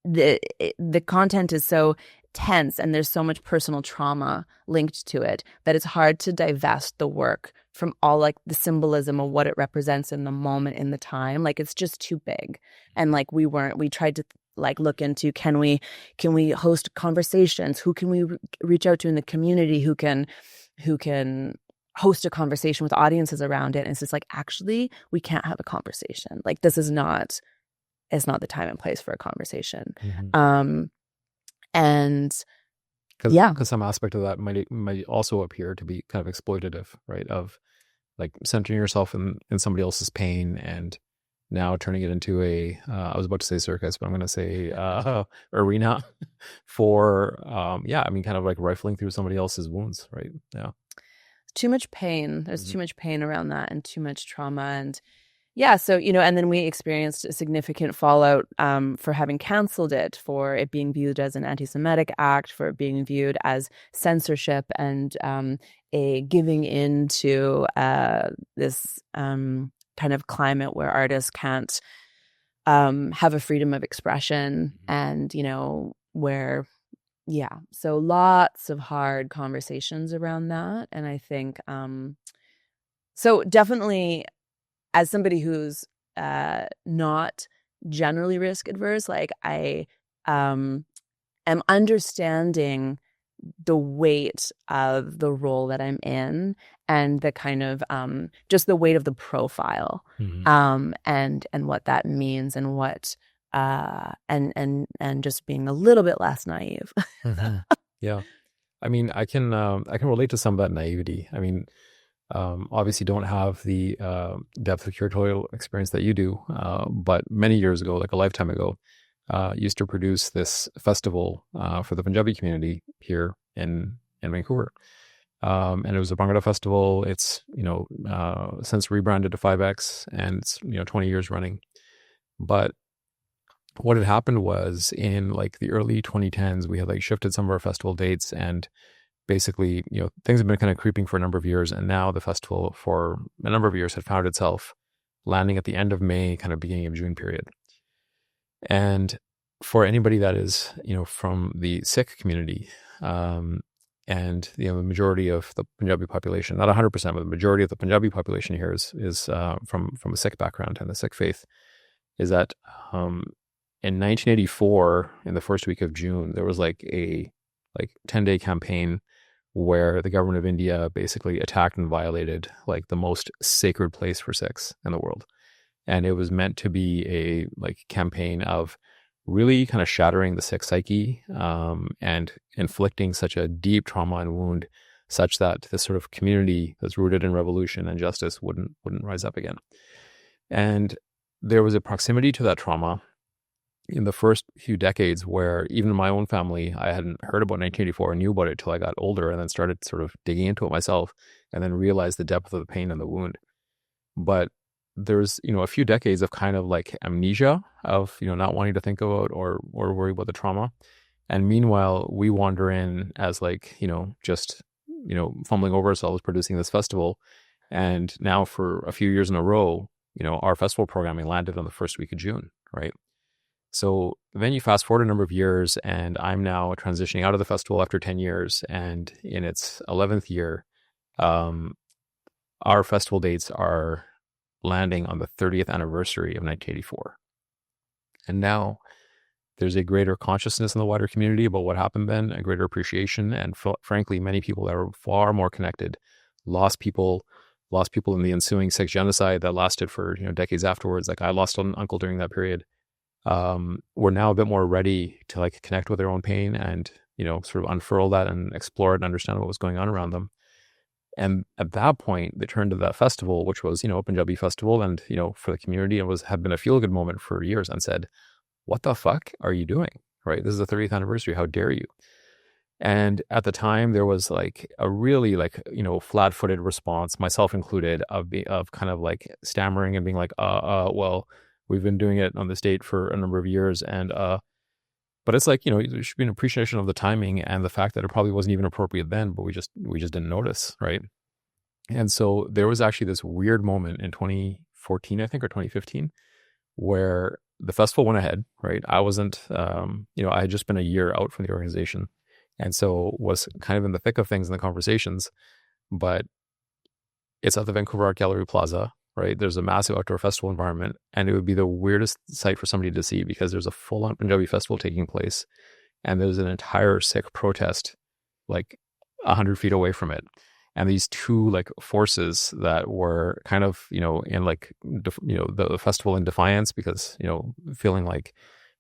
the content is so tense and there's so much personal trauma linked to it that it's hard to divest the work from all like the symbolism of what it represents in the moment, in the time. Like it's just too big. And like we tried to like look into, can we host conversations? Who can we reach out to in the community who can host a conversation with audiences around it. And it's just like, actually, we can't have a conversation. Like, this is not, it's not the time and place for a conversation. And because some aspect of that might also appear to be kind of exploitative, right? Of like centering yourself in somebody else's pain and now turning it into a I was about to say circus, but I'm going to say arena for kind of like rifling through somebody else's wounds, right? Yeah. Too much pain. There's too much pain around that, and too much trauma. And yeah, so, and then we experienced a significant fallout for having canceled it, for it being viewed as an anti-Semitic act, for it being viewed as censorship and a giving in to this kind of climate where artists can't have a freedom of expression, and, so lots of hard conversations around that. And I think, so definitely, as somebody who's not generally risk adverse, like I am understanding the weight of the role that I'm in, and the kind of just the weight of the profile, and what that means, and what and just being a little bit less naive. Yeah, I mean, I can relate to some of that naivety. I mean, obviously don't have the depth of curatorial experience that you do, but many years ago, like a lifetime ago, used to produce this festival for the Punjabi community here in Vancouver. And it was a Bhangra festival. It's, since rebranded to 5X, and it's, 20 years running. But what had happened was, in like the early 2010s, we had like shifted some of our festival dates, and basically, things have been kind of creeping for a number of years. And now the festival for a number of years had found itself landing at the end of May, kind of beginning of June period. And for anybody that is, from the Sikh community, and the majority of the Punjabi population, not 100%, but the majority of the Punjabi population here is from a Sikh background and the Sikh faith, is that in 1984, in the first week of June, there was like a 10-day campaign where the government of India basically attacked and violated like the most sacred place for Sikhs in the world. And it was meant to be a campaign of really kind of shattering the Sikh psyche, and inflicting such a deep trauma and wound, such that this sort of community that's rooted in revolution and justice wouldn't rise up again. And there was a proximity to that trauma in the first few decades where even in my own family, I hadn't heard about 1984 and knew about it till I got older, and then started sort of digging into it myself, and then realized the depth of the pain and the wound. But there's, a few decades of kind of like amnesia of, not wanting to think about or worry about the trauma. And meanwhile, we wander in as just, fumbling over ourselves producing this festival. And now for a few years in a row, our festival programming landed on the first week of June, right? So then you fast forward a number of years, and I'm now transitioning out of the festival after 10 years. And in its 11th year, our festival dates are landing on the 30th anniversary of 1984. And now there's a greater consciousness in the wider community about what happened then, a greater appreciation. And frankly, many people that are far more connected, lost people in the ensuing Sikh genocide that lasted for, decades afterwards. Like I lost an uncle during that period. We're now a bit more ready to connect with their own pain and, sort of unfurl that and explore it and understand what was going on around them. And at that point, they turned to that festival, which was, a Punjabi festival, and, for the community, it had been a feel-good moment for years, and said, what the fuck are you doing? Right? This is the 30th anniversary. How dare you? And at the time, there was a really flat-footed response, myself included, of kind of stammering and being well, we've been doing it on this date for a number of years, and but it's there should be an appreciation of the timing and the fact that it probably wasn't even appropriate then, but we just didn't notice, right? And so there was actually this weird moment in 2014, I think, or 2015, where the festival went ahead, right? I wasn't, I had just been a year out from the organization, and so was kind of in the thick of things in the conversations, but it's at the Vancouver Art Gallery Plaza, right? There's a massive outdoor festival environment, and it would be the weirdest sight for somebody to see, because there's a full-on Punjabi festival taking place, and there's an entire Sikh protest 100 feet away from it. and these two like forces that were kind of, in like, the festival in defiance, because, feeling like,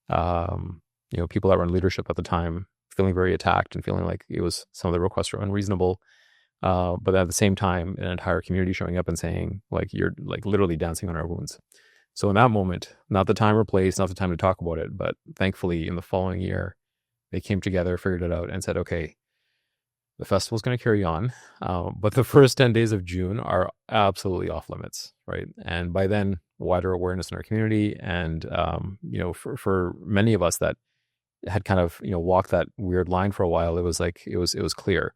people that were in leadership at the time feeling very attacked and feeling like it was, some of the requests were unreasonable. But at the same time, an entire community showing up and saying, like, you're like literally dancing on our wounds. So in that moment, not the time or place, not the time to talk about it, but thankfully in the following year, they came together, figured it out, and said, okay, the festival's going to carry on, but the first 10 days of June are absolutely off limits, right? And by then, wider awareness in our community, and for many of us that had kind of walked that weird line for a while, it was like it was clear.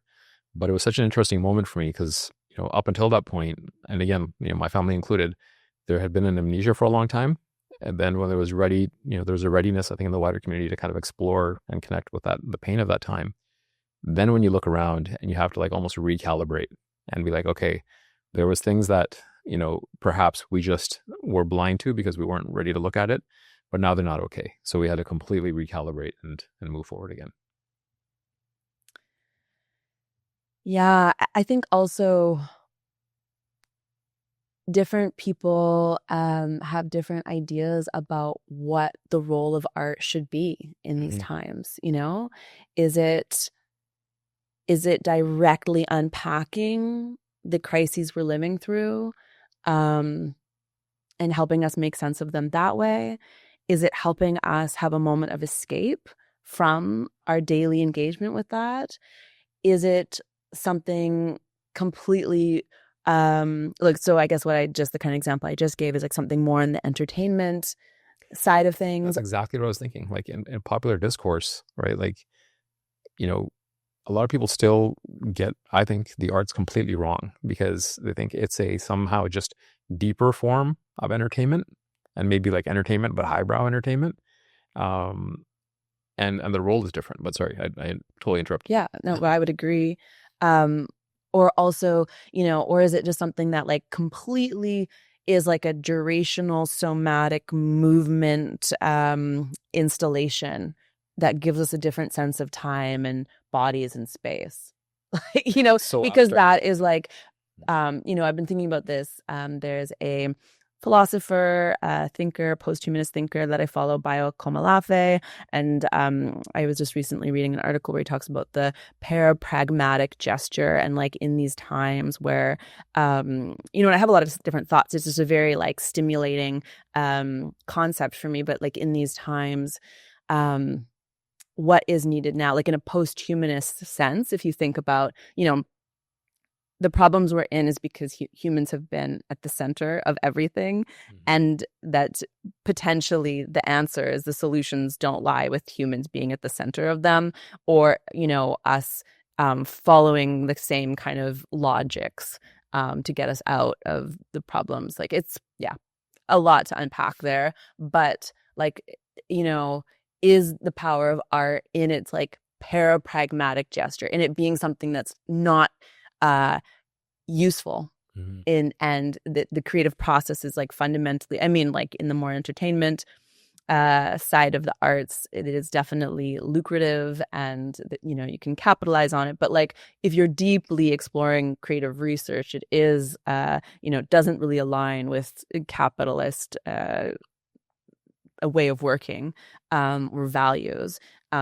But it was such an interesting moment for me because up until that point, and again, my family included, there had been an amnesia for a long time. And then when there was there was a readiness, I think, in the wider community to kind of explore and connect with the pain of that time. Then when you look around and you have to like almost recalibrate and be like, okay, there was things that, perhaps we just were blind to because we weren't ready to look at it, but now they're not okay. So we had to completely recalibrate and move forward again. Yeah, I think also different people have different ideas about what the role of art should be in these times. Is it directly unpacking the crises we're living through, and helping us make sense of them that way? Is it helping us have a moment of escape from our daily engagement with that? Is it something completely so I guess the kind of example I just gave is like something more in the entertainment side of things? That's exactly what I was thinking. Like in popular discourse, right? Like, a lot of people still get, I think, the arts completely wrong because they think it's a somehow just deeper form of entertainment, and maybe like entertainment, but highbrow entertainment. And the role is different. But sorry, I totally interrupted. Yeah, no, but I would agree. Or also, or is it just something that like completely is like a durational somatic movement installation that gives us a different sense of time and bodies and space? So because abstract. that is like, I've been thinking about this. There's a philosopher, thinker, post-humanist thinker that I follow, Bayo Komalafe. And I was just recently reading an article where he talks about the parapragmatic gesture. And like in these times where, and I have a lot of different thoughts. It's just a very like stimulating concept for me. But like in these times, what is needed now, like in a post-humanist sense, if you think about, the problems we're in is because humans have been at the center of everything, and that potentially the answers, the solutions don't lie with humans being at the center of them, or, us following the same kind of logics to get us out of the problems. Like it's, a lot to unpack there, but like, is the power of art in its like parapragmatic gesture, in it being something that's not useful and the creative process is like fundamentally, I mean, like in the more entertainment side of the arts, it is definitely lucrative and you can capitalize on it. But like if you're deeply exploring creative research, it is doesn't really align with capitalist a way of working or values.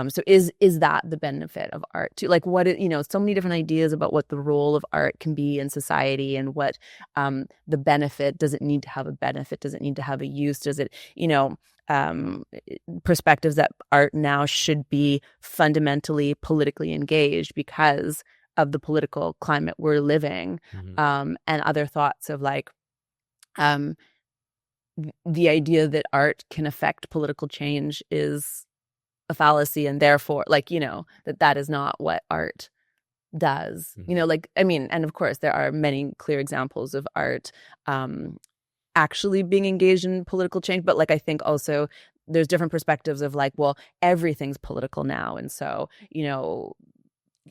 So is that the benefit of art too? Like what so many different ideas about what the role of art can be in society, and what the benefit. Does it need to have a benefit? Does it need to have a use? Does it, perspectives that art now should be fundamentally politically engaged because of the political climate we're living, and other thoughts of like the idea that art can affect political change is a fallacy, and therefore like that is not what art does. Like, I mean, and of course there are many clear examples of art actually being engaged in political change, but like I think also there's different perspectives of like, well, everything's political now, and so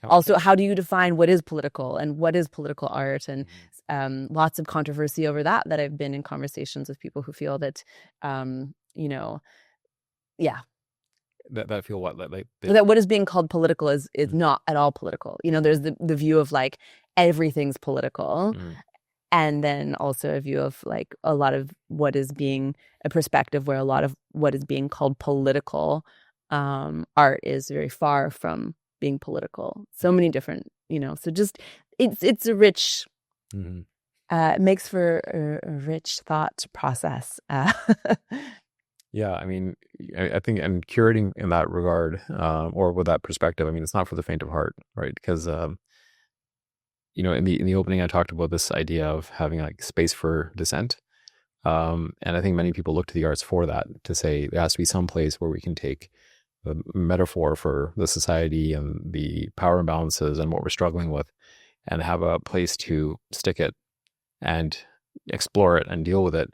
also how do you define what is political and what is political art? And lots of controversy over that I've been in conversations with people who feel that that feel what like that what is being called political is not at all political. There's the view of like everything's political. mm, And then also a view of like a lot of what is being a perspective where a lot of what is being called political art is very far from being political. So many different, so just it's a rich, mm. it makes for a rich thought process. Yeah, I mean, I think, and curating in that regard, or with that perspective, I mean, it's not for the faint of heart, right? Because in the opening, I talked about this idea of having like space for dissent, and I think many people look to the arts for that, to say there has to be some place where we can take the metaphor for the society and the power imbalances and what we're struggling with, and have a place to stick it and explore it and deal with it.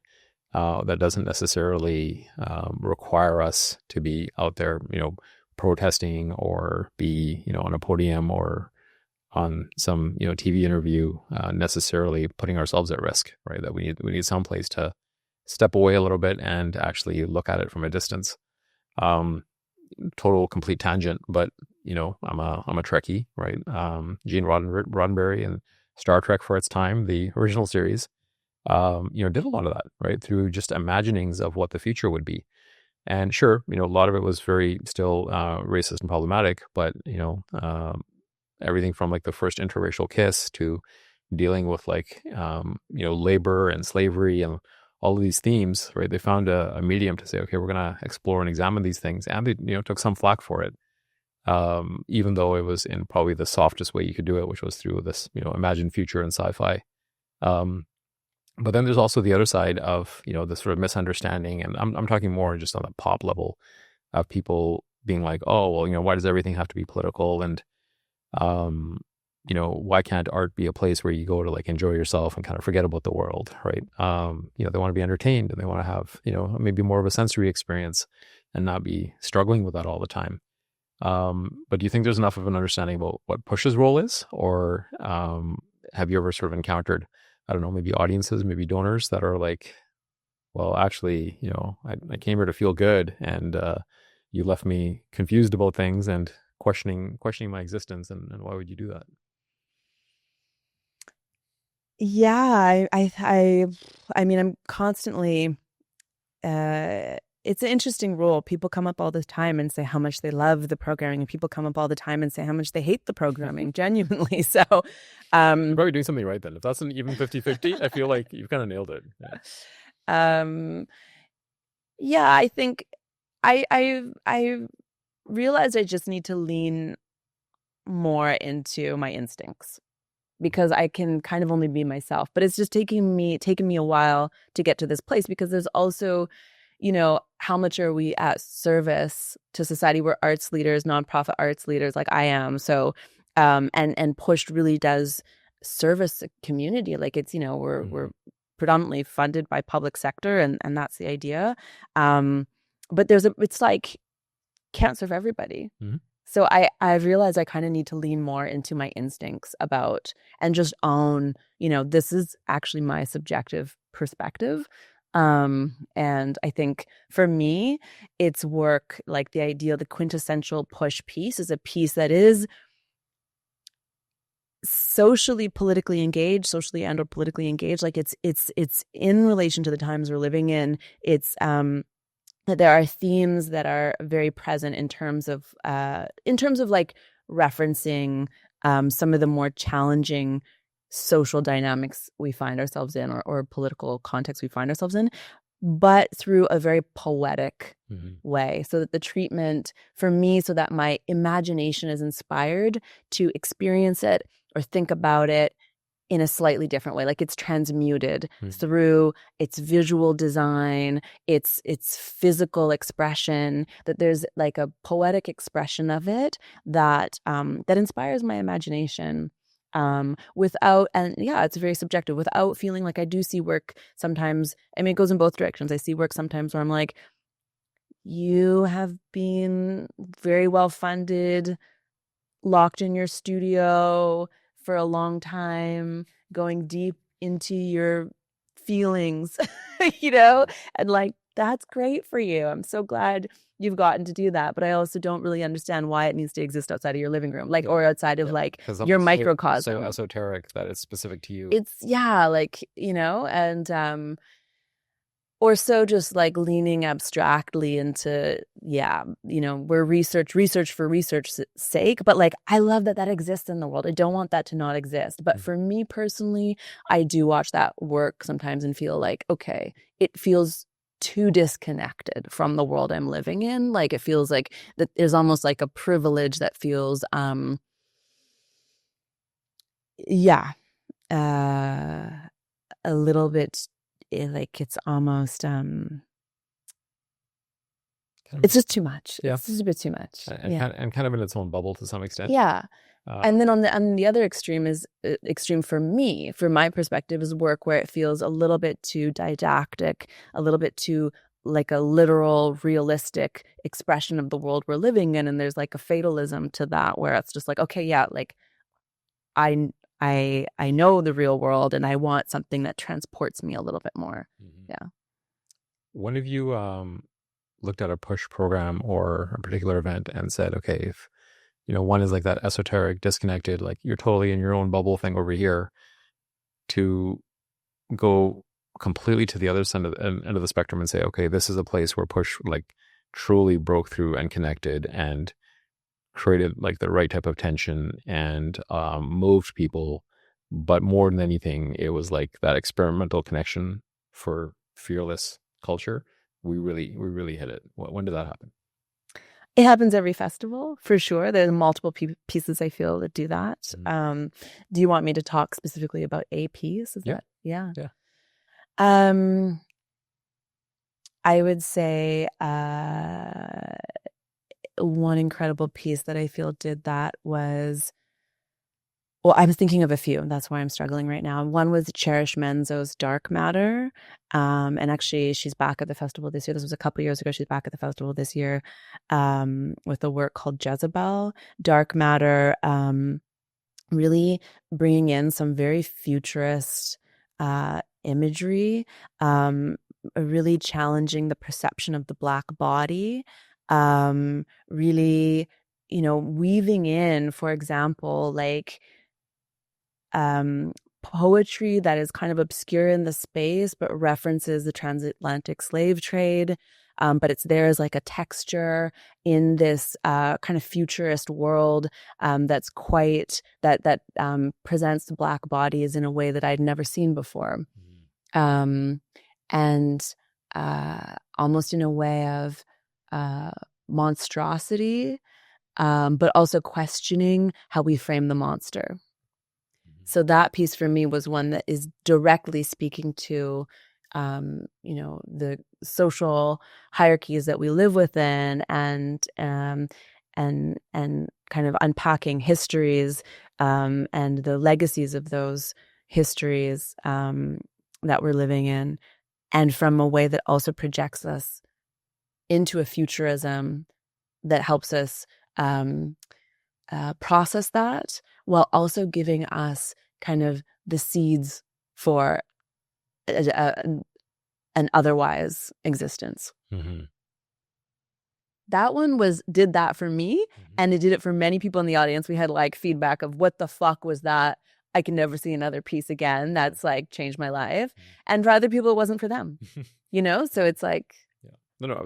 That doesn't necessarily require us to be out there, protesting or be, on a podium or on some, TV interview, necessarily putting ourselves at risk, right? That we need some place to step away a little bit and actually look at it from a distance. Total complete tangent, but I'm a Trekkie, right? Gene Roddenberry and Star Trek for its time, the original series, did a lot of that, right? Through just imaginings of what the future would be. And sure, a lot of it was very still racist and problematic, but, everything from like the first interracial kiss to dealing with like, labor and slavery and all of these themes, right? They found a medium to say, okay, we're going to explore and examine these things. And they, took some flack for it. Even though it was in probably the softest way you could do it, which was through this, imagined future and sci-fi. But then there's also the other side of, the sort of misunderstanding. And I'm talking more just on the pop level of people being like, oh, well, why does everything have to be political? And, why can't art be a place where you go to like enjoy yourself and kind of forget about the world, right? They want to be entertained and they want to have, maybe more of a sensory experience and not be struggling with that all the time. But do you think there's enough of an understanding about what Push's role is? Or have you ever sort of encountered, I don't know, maybe audiences, maybe donors that are like, well, actually, I came here to feel good, and you left me confused about things and questioning my existence, and why would you do that? Yeah, I mean, I'm constantly. It's an interesting role. People come up all the time and say how much they love the programming, and people come up all the time and say how much they hate the programming, genuinely. So, You're probably doing something right then. If that's an even 50-50, I feel like you've kind of nailed it. Yeah. Yeah, I think I realized I just need to lean more into my instincts, because I can kind of only be myself. But it's just taken me a while to get to this place, because there's also, how much are we at service to society? We're arts leaders, nonprofit arts leaders, like I am. So, and Pushed really does service the community. Like it's, we're predominantly funded by public sector, and that's the idea. But it's like, can't serve everybody. Mm-hmm. So I've realized I kind of need to lean more into my instincts about, and just own, this is actually my subjective perspective. And I think for me, it's work like the quintessential Push piece is a piece that is socially and or politically engaged. Like it's in relation to the times we're living in. It's that there are themes that are very present in terms of like referencing some of the more challenging social dynamics we find ourselves in, or political context we find ourselves in, but through a very poetic way, so that the treatment for me, so that my imagination is inspired to experience it or think about it in a slightly different way. Like it's transmuted through its visual design, its physical expression, that there's like a poetic expression of it that that inspires my imagination, without, and yeah, it's very subjective, without feeling like I do see work sometimes. I mean, it goes in both directions. I see work sometimes where I'm like, you have been very well funded, locked in your studio for a long time, going deep into your feelings, and like that's great for you. I'm so glad you've gotten to do that. But I also don't really understand why it needs to exist outside of your living room, like, or outside of like Because your something's so microcosm. esoteric that it's specific to you. It's like, and or so just like leaning abstractly into, we're research for research's sake. But like, I love that exists in the world. I don't want that to not exist. But for me personally, I do watch that work sometimes and feel like, okay, it feels too disconnected from the world I'm living in. Like, it feels like that there's almost like a privilege that feels, yeah, uh, a little bit like it's almost, it's just too much. Yeah. It's just a bit too much. And kind of in its own bubble to some extent. Yeah. And then on the other extreme is extreme for me, from my perspective, is work where it feels a little bit too didactic, a little bit too like a literal, realistic expression of the world we're living in. And there's like a fatalism to that, where it's just like, okay, yeah, like I know the real world, and I want something that transports me a little bit more. Yeah. When have you looked at a push program or a particular event and said, okay, if one is like that esoteric, disconnected, like you're totally in your own bubble thing over here, to go completely to the other end of the spectrum and say, okay, this is a place where push like truly broke through and connected and created like the right type of tension and moved people. But more than anything, it was like that experimental connection for fearless culture. We really hit it. When did that happen? It happens every festival, for sure. There's multiple pieces I feel that do that. Do you want me to talk specifically about a piece? Is that, yeah. I would say one incredible piece that I feel did that was, well, I was thinking of a few. That's why I'm struggling right now. One was Cherish Menzo's Dark Matter. And actually, she's back at the festival this year. This was a couple years ago. She's back at the festival this year with a work called Jezebel. Dark Matter, really bringing in some very futurist imagery, really challenging the perception of the Black body, really, weaving in, for example, like poetry that is kind of obscure in the space, but references the transatlantic slave trade. But it's there as like a texture in this kind of futurist world that's quite that presents the Black bodies in a way that I'd never seen before, and almost in a way of monstrosity, but also questioning how we frame the monster. So that piece for me was one that is directly speaking to, the social hierarchies that we live within, and kind of unpacking histories and the legacies of those histories that we're living in, and from a way that also projects us into a futurism that helps us process that, while also giving us kind of the seeds for an otherwise existence. That one did that for me, and it did it for many people in the audience. We had like feedback of, what the fuck was that? I can never see another piece again. That's like changed my life. And for other people, it wasn't for them, So it's like,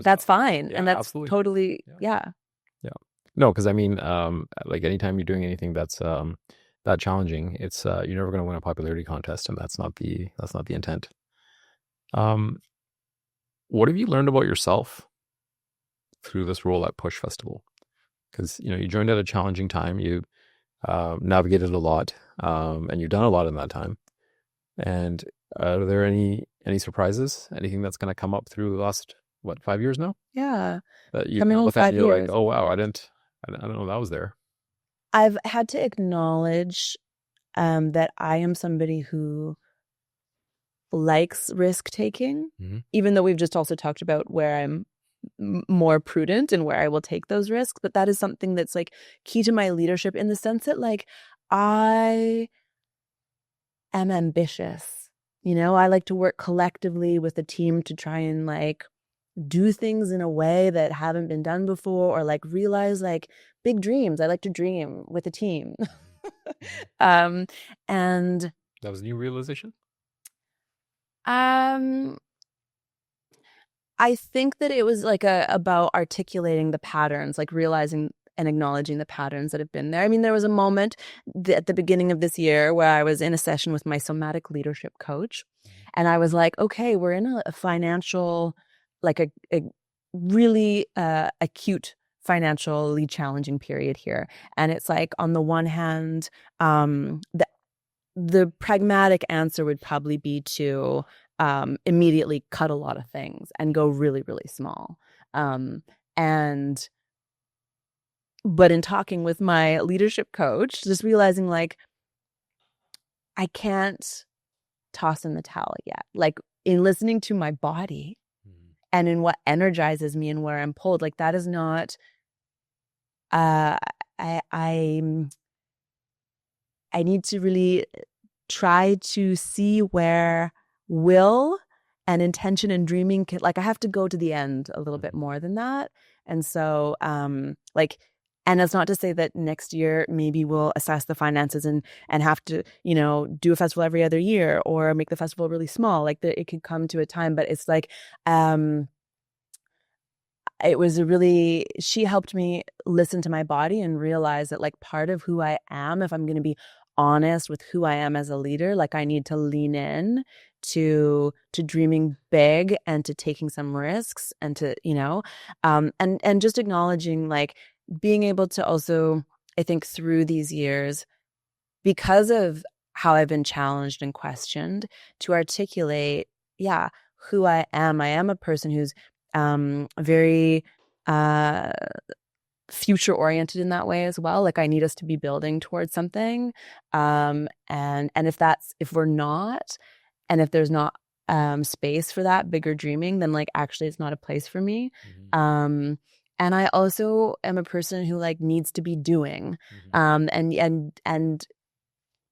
that's fine. And that's absolutely. Totally, yeah. No, because I mean, like anytime you're doing anything that's that challenging, it's you're never going to win a popularity contest, and that's not the intent. What have you learned about yourself through this role at Push Festival? Because you joined at a challenging time, you navigated a lot, and you've done a lot in that time. And are there any surprises? Anything that's going to come up through the last 5 years now? Yeah, that you coming on 5 years. You're like, oh wow, I don't know that was there. I've had to acknowledge that I am somebody who likes risk taking, even though we've just also talked about where I'm more prudent and where I will take those risks. But that is something that's like key to my leadership, in the sense that like I am ambitious. I like to work collectively with a team to try and like do things in a way that haven't been done before, or like realize like big dreams. I like to dream with a team. um and That was a new realization. um I think that it was like about articulating the patterns, like realizing and acknowledging the patterns that have been there. I mean, there was a moment at the beginning of this year where I was in a session with my somatic leadership coach, and I was like, okay, we're in a financial, like a really acute financially challenging period here. And it's like, on the one hand, the pragmatic answer would probably be to immediately cut a lot of things and go really, really small. And but in talking with my leadership coach, just realizing like I can't toss in the towel yet. Like, in listening to my body and in what energizes me and where I'm pulled, like that is not uh I I need to really try to see where will and intention and dreaming can, like I have to go to the end a little bit more than that. And so like, and that's not to say that next year maybe we'll assess the finances and have to, you know, do a festival every other year or make the festival really small. Like it could come to a time, but it's like it was she helped me listen to my body and realize that like part of who I am, if I'm going to be honest with who I am as a leader, like I need to lean in to dreaming big and to taking some risks and to, you know, and just acknowledging, like being able to also, I think through these years, because of how I've been challenged and questioned, to articulate, yeah, who I am. I am a person who's very future oriented in that way as well. Like I need us to be building towards something. And if we're not, and if there's not space for that bigger dreaming, then like actually it's not a place for me. And I also am a person who like needs to be doing. And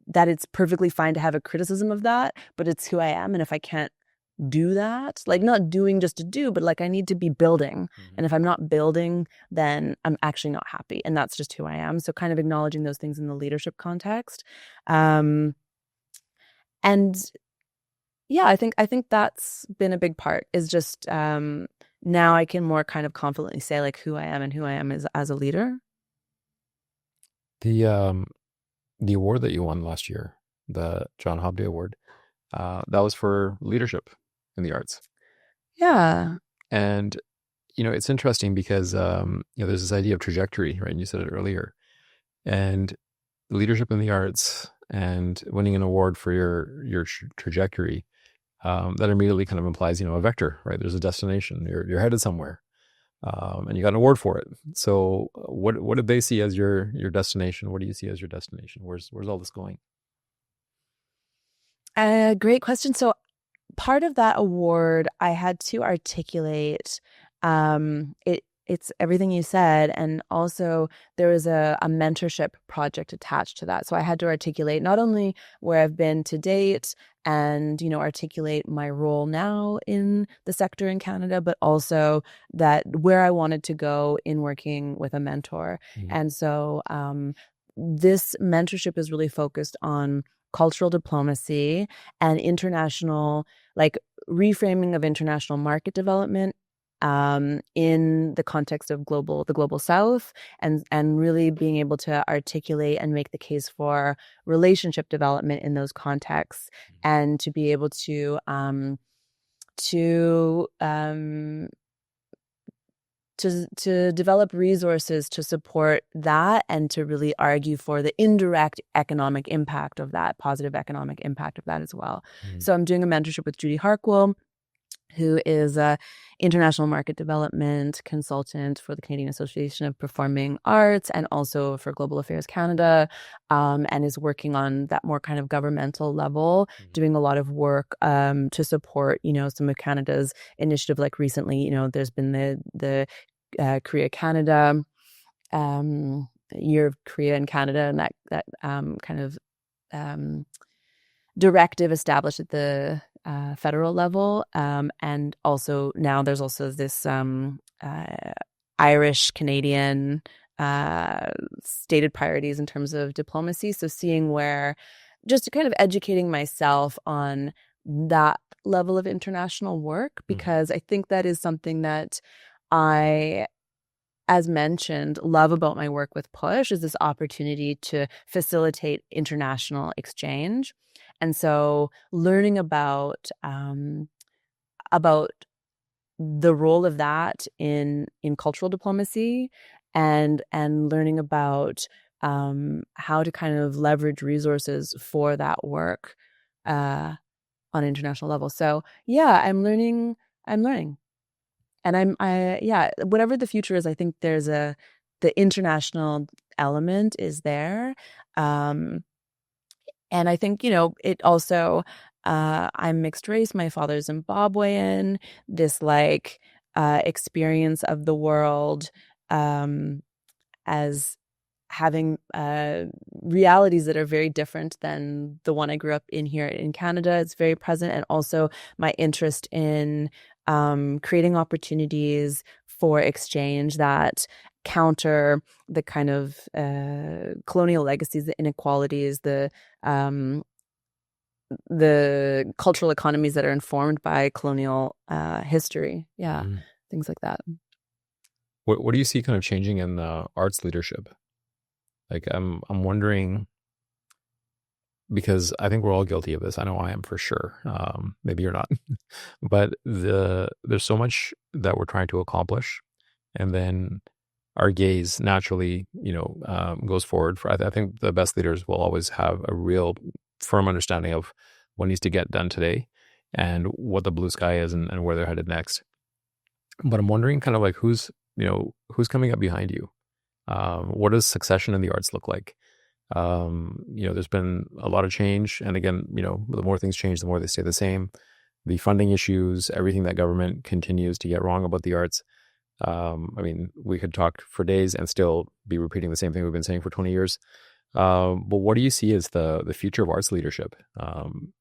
that it's perfectly fine to have a criticism of that, but it's who I am. And if I can't do that, like not doing just to do, but like I need to be building. And if I'm not building, then I'm actually not happy. And that's just who I am. So kind of acknowledging those things in the leadership context. And yeah, I think that's been a big part, is just now I can more kind of confidently say like who I am and who I am as a leader. The award that you won last year, the John Hobday Award, that was for leadership in the arts. Yeah. And, you know, it's interesting because, you know, there's this idea of trajectory, right? And you said it earlier. And leadership in the arts and winning an award for your trajectory, that immediately kind of implies, you know, a vector, right? There's a destination. You're headed somewhere. And you got an award for it. So what did they see as your destination? What do you see as your destination? Where's all this going? Great question. So part of that award, I had to articulate it's everything you said, and also there was a mentorship project attached to that. So I had to articulate not only where I've been to date and, you know, articulate my role now in the sector in Canada, but also that where I wanted to go in working with a mentor. And so this mentorship is really focused on cultural diplomacy and international, like reframing of international market development in the context of the global South, and really being able to articulate and make the case for relationship development in those contexts, and to be able to to um, to develop resources to support that, and to really argue for the indirect economic impact of that, positive economic impact of that as well. So I'm doing a mentorship with Judy Harkwell, who is a international market development consultant for the Canadian Association of Performing Arts and also for Global Affairs Canada, and is working on that more kind of governmental level, doing a lot of work to support, you know, some of Canada's initiative. Like recently, you know, there's been the Korea Canada Year of Korea in Canada, and that kind of directive established at the federal level. And also now there's also this Irish Canadian stated priorities in terms of diplomacy. So seeing where, just kind of educating myself on that level of international work, because I think that is something that I, as mentioned, love about my work with Push, is this opportunity to facilitate international exchange. And so learning about the role of that in cultural diplomacy, and learning about how to kind of leverage resources for that work on an international level. So yeah, I'm learning. And yeah, whatever the future is, I think the international element is there. And I think, it also, I'm mixed race. My father's Zimbabwean. This like experience of the world as having realities that are very different than the one I grew up in here in Canada. It's very present. And also my interest in creating opportunities for exchange that counter the kind of colonial legacies, the inequalities, the cultural economies that are informed by colonial history. Yeah, things like that. What do you see kind of changing in the arts leadership? Like, I'm wondering, because I think we're all guilty of this. I know I am for sure. Maybe you're not, but there's so much that we're trying to accomplish, and then our gaze naturally, goes forward. I think the best leaders will always have a real firm understanding of what needs to get done today and what the blue sky is, and where they're headed next. But I'm wondering, kind of like, who's coming up behind you? What does succession in the arts look like? There's been a lot of change, and again, the more things change, the more they stay the same. The funding issues, everything that government continues to get wrong about the arts. We could talk for days and still be repeating the same thing we've been saying for 20 years. But what do you see as the future of arts leadership?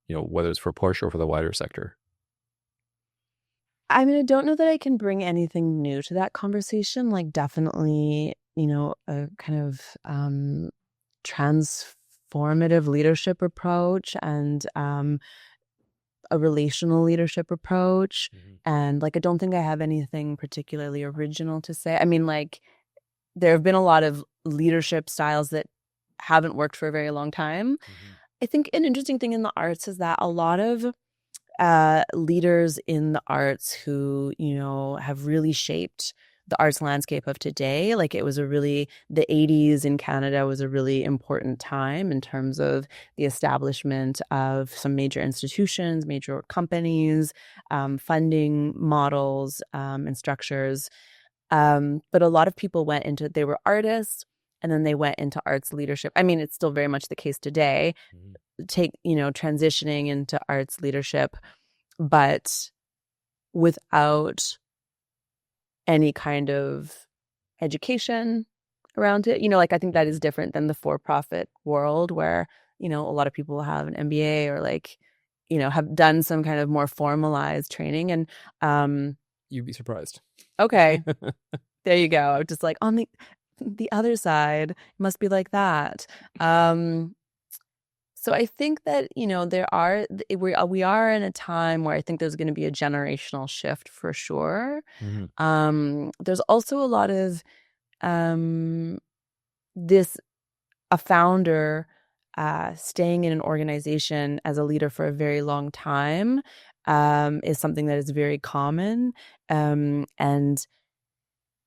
Whether it's for Push or for the wider sector? I don't know that I can bring anything new to that conversation. Like, definitely, a kind of transformative leadership approach, and a relational leadership approach. And like, I don't think I have anything particularly original to say. Like, there have been a lot of leadership styles that haven't worked for a very long time. I think an interesting thing in the arts is that a lot of leaders in the arts who, have really shaped the arts landscape of today. Like, it was the 80s in Canada was a really important time in terms of the establishment of some major institutions, major companies, funding models, and structures. But a lot of people they were artists, and then they went into arts leadership. It's still very much the case today. Transitioning into arts leadership, but without any kind of education around it. Like, I think that is different than the for-profit world where, a lot of people have an MBA or like, have done some kind of more formalized training. And You'd be surprised. Okay. There you go. Just like on the other side, it must be like that. So I think that, we are in a time where I think there's going to be a generational shift for sure. There's also a lot of a founder staying in an organization as a leader for a very long time is something that is very common. And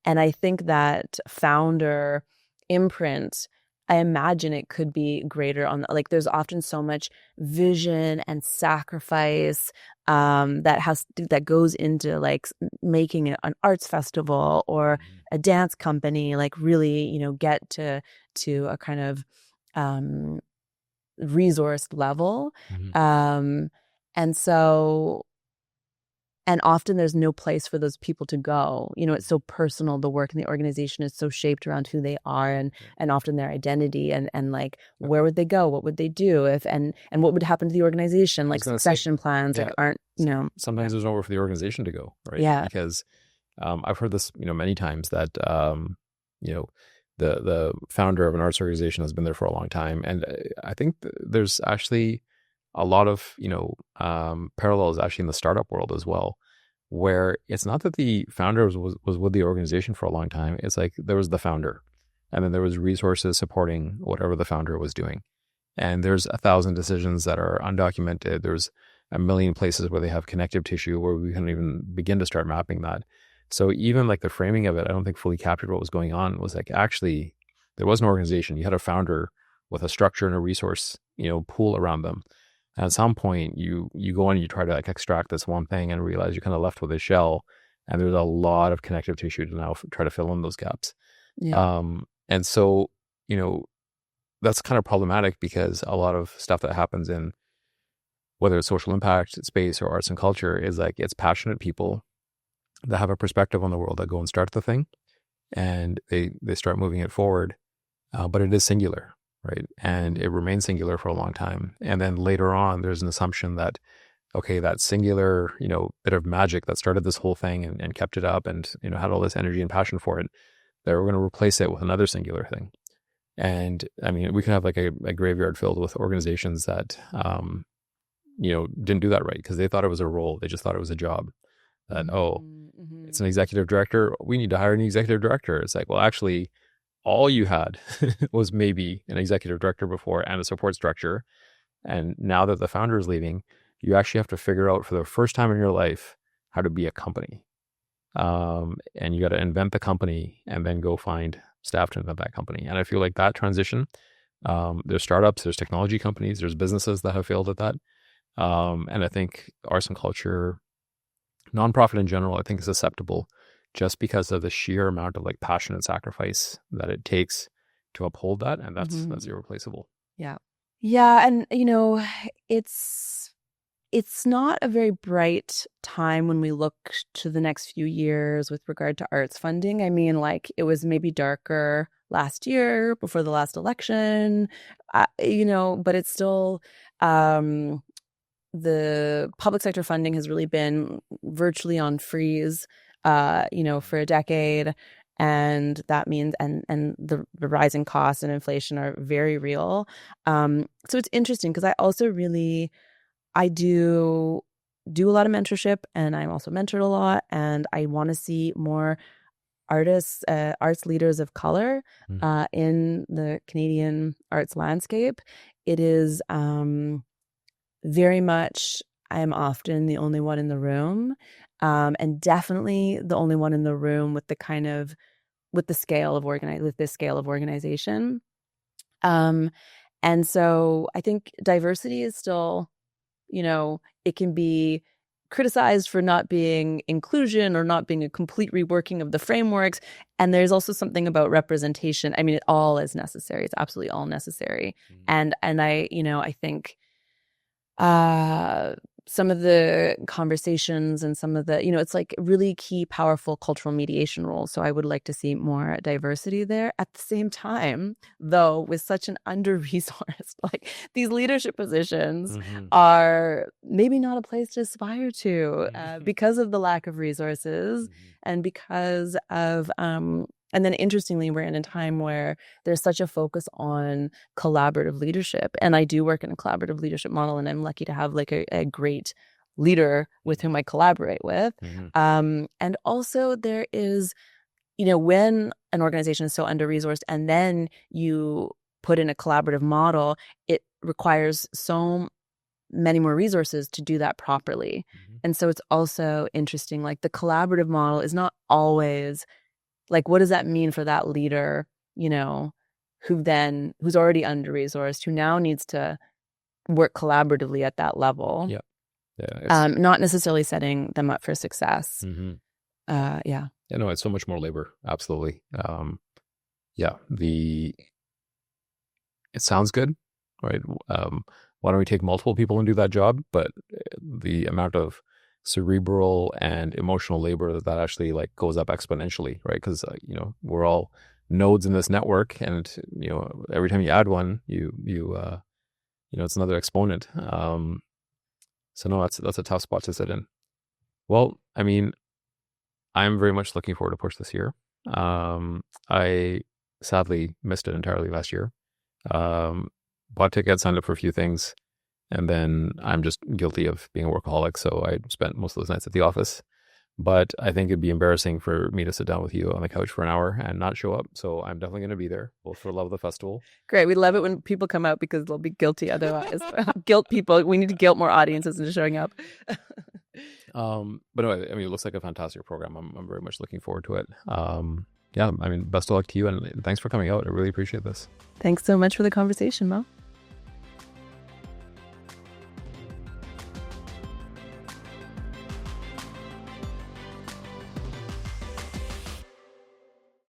I think that founder imprint, I imagine it could be greater like, there's often so much vision and sacrifice that goes into like making an arts festival or a dance company, like really, get to a kind of resource level. And so And often there's no place for those people to go. It's so personal. The work in the organization is so shaped around who they are and often their identity and like, where would they go? What would they do and what would happen to the organization? Like succession plans aren't, Sometimes there's nowhere for the organization to go, right? Yeah. Because I've heard this, many times that, the founder of an arts organization has been there for a long time. And I think there's actually a lot of, parallels actually in the startup world as well, where it's not that the founder was with the organization for a long time. It's like there was the founder and then there was resources supporting whatever the founder was doing. And there's 1,000 decisions that are undocumented. There's a million places where they have connective tissue where we couldn't even begin to start mapping that. So even like the framing of it, I don't think fully captured what was going on. It was like, actually, there was an organization. You had a founder with a structure and a resource, pool around them. And at some point you go and you try to like extract this one thing and realize you're kind of left with a shell. And there's a lot of connective tissue to now try to fill in those gaps. Yeah. And so, that's kind of problematic because a lot of stuff that happens in whether it's social impact space or arts and culture is like, it's passionate people that have a perspective on the world that go and start the thing and they start moving it forward. But it is singular, right? And it remains singular for a long time. And then later on, there's an assumption that, okay, that singular, bit of magic that started this whole thing and kept it up and, had all this energy and passion for it, that we're going to replace it with another singular thing. And I mean, we can have like a graveyard filled with organizations that, didn't do that right because they thought it was a role. They just thought it was a job. That, it's an executive director. We need to hire an executive director. It's like, well, actually, all you had was maybe an executive director before and a support structure. And now that the founder is leaving, you actually have to figure out for the first time in your life how to be a company. And you got to invent the company and then go find staff to invent that company. And I feel like that transition, there's startups, there's technology companies, there's businesses that have failed at that. And I think arts and culture, nonprofit in general, I think is susceptible just because of the sheer amount of like passion and sacrifice that it takes to uphold that. And that's irreplaceable. Yeah. Yeah. And, it's not a very bright time when we look to the next few years with regard to arts funding. I mean, like it was maybe darker last year before the last election, but it's still, the public sector funding has really been virtually on freeze, for a decade. And that means, and the rising costs and inflation are very real. So it's interesting because I do a lot of mentorship and I'm also mentored a lot. And I want to see more artists, arts leaders of color in the Canadian arts landscape. It is very much, I am often the only one in the room, and definitely the only one in the room with this scale of organization. And so I think diversity is still, it can be criticized for not being inclusion or not being a complete reworking of the frameworks. And there's also something about representation. I mean, it all is necessary. It's absolutely all necessary. And I think some of the conversations and some of the, it's like really key, powerful cultural mediation roles. So I would like to see more diversity there. At the same time, though, with such an under-resourced, like these leadership positions are maybe not a place to aspire to because of the lack of resources and because of, and then interestingly, we're in a time where there's such a focus on collaborative leadership. And I do work in a collaborative leadership model, and I'm lucky to have like a great leader with whom I collaborate with. And also there is, when an organization is so under-resourced and then you put in a collaborative model, it requires so many more resources to do that properly. And so it's also interesting, like the collaborative model is not always like, what does that mean for that leader, who's already under-resourced, who now needs to work collaboratively at that level? Yeah. Not necessarily setting them up for success. Yeah, no, it's so much more labor. Absolutely. It sounds good, right? Why don't we take multiple people and do that job? But the amount of cerebral and emotional labor that actually like goes up exponentially, right? Because we're all nodes in this network, and every time you add one, it's another exponent. So no, that's a tough spot to sit in. Well, I mean, I'm very much looking forward to Push this year. I sadly missed it entirely last year. Bought tickets, signed up for a few things, and then I'm just guilty of being a workaholic. So I spent most of those nights at the office. But I think it'd be embarrassing for me to sit down with you on the couch for an hour and not show up. So I'm definitely going to be there, both for love of the festival. Great. We love it when people come out because they'll be guilty otherwise. Guilt people. We need to guilt more audiences into showing up. But no, I mean, it looks like a fantastic program. I'm very much looking forward to it. Yeah, I mean, best of luck to you, and thanks for coming out. I really appreciate this. Thanks so much for the conversation, Mo.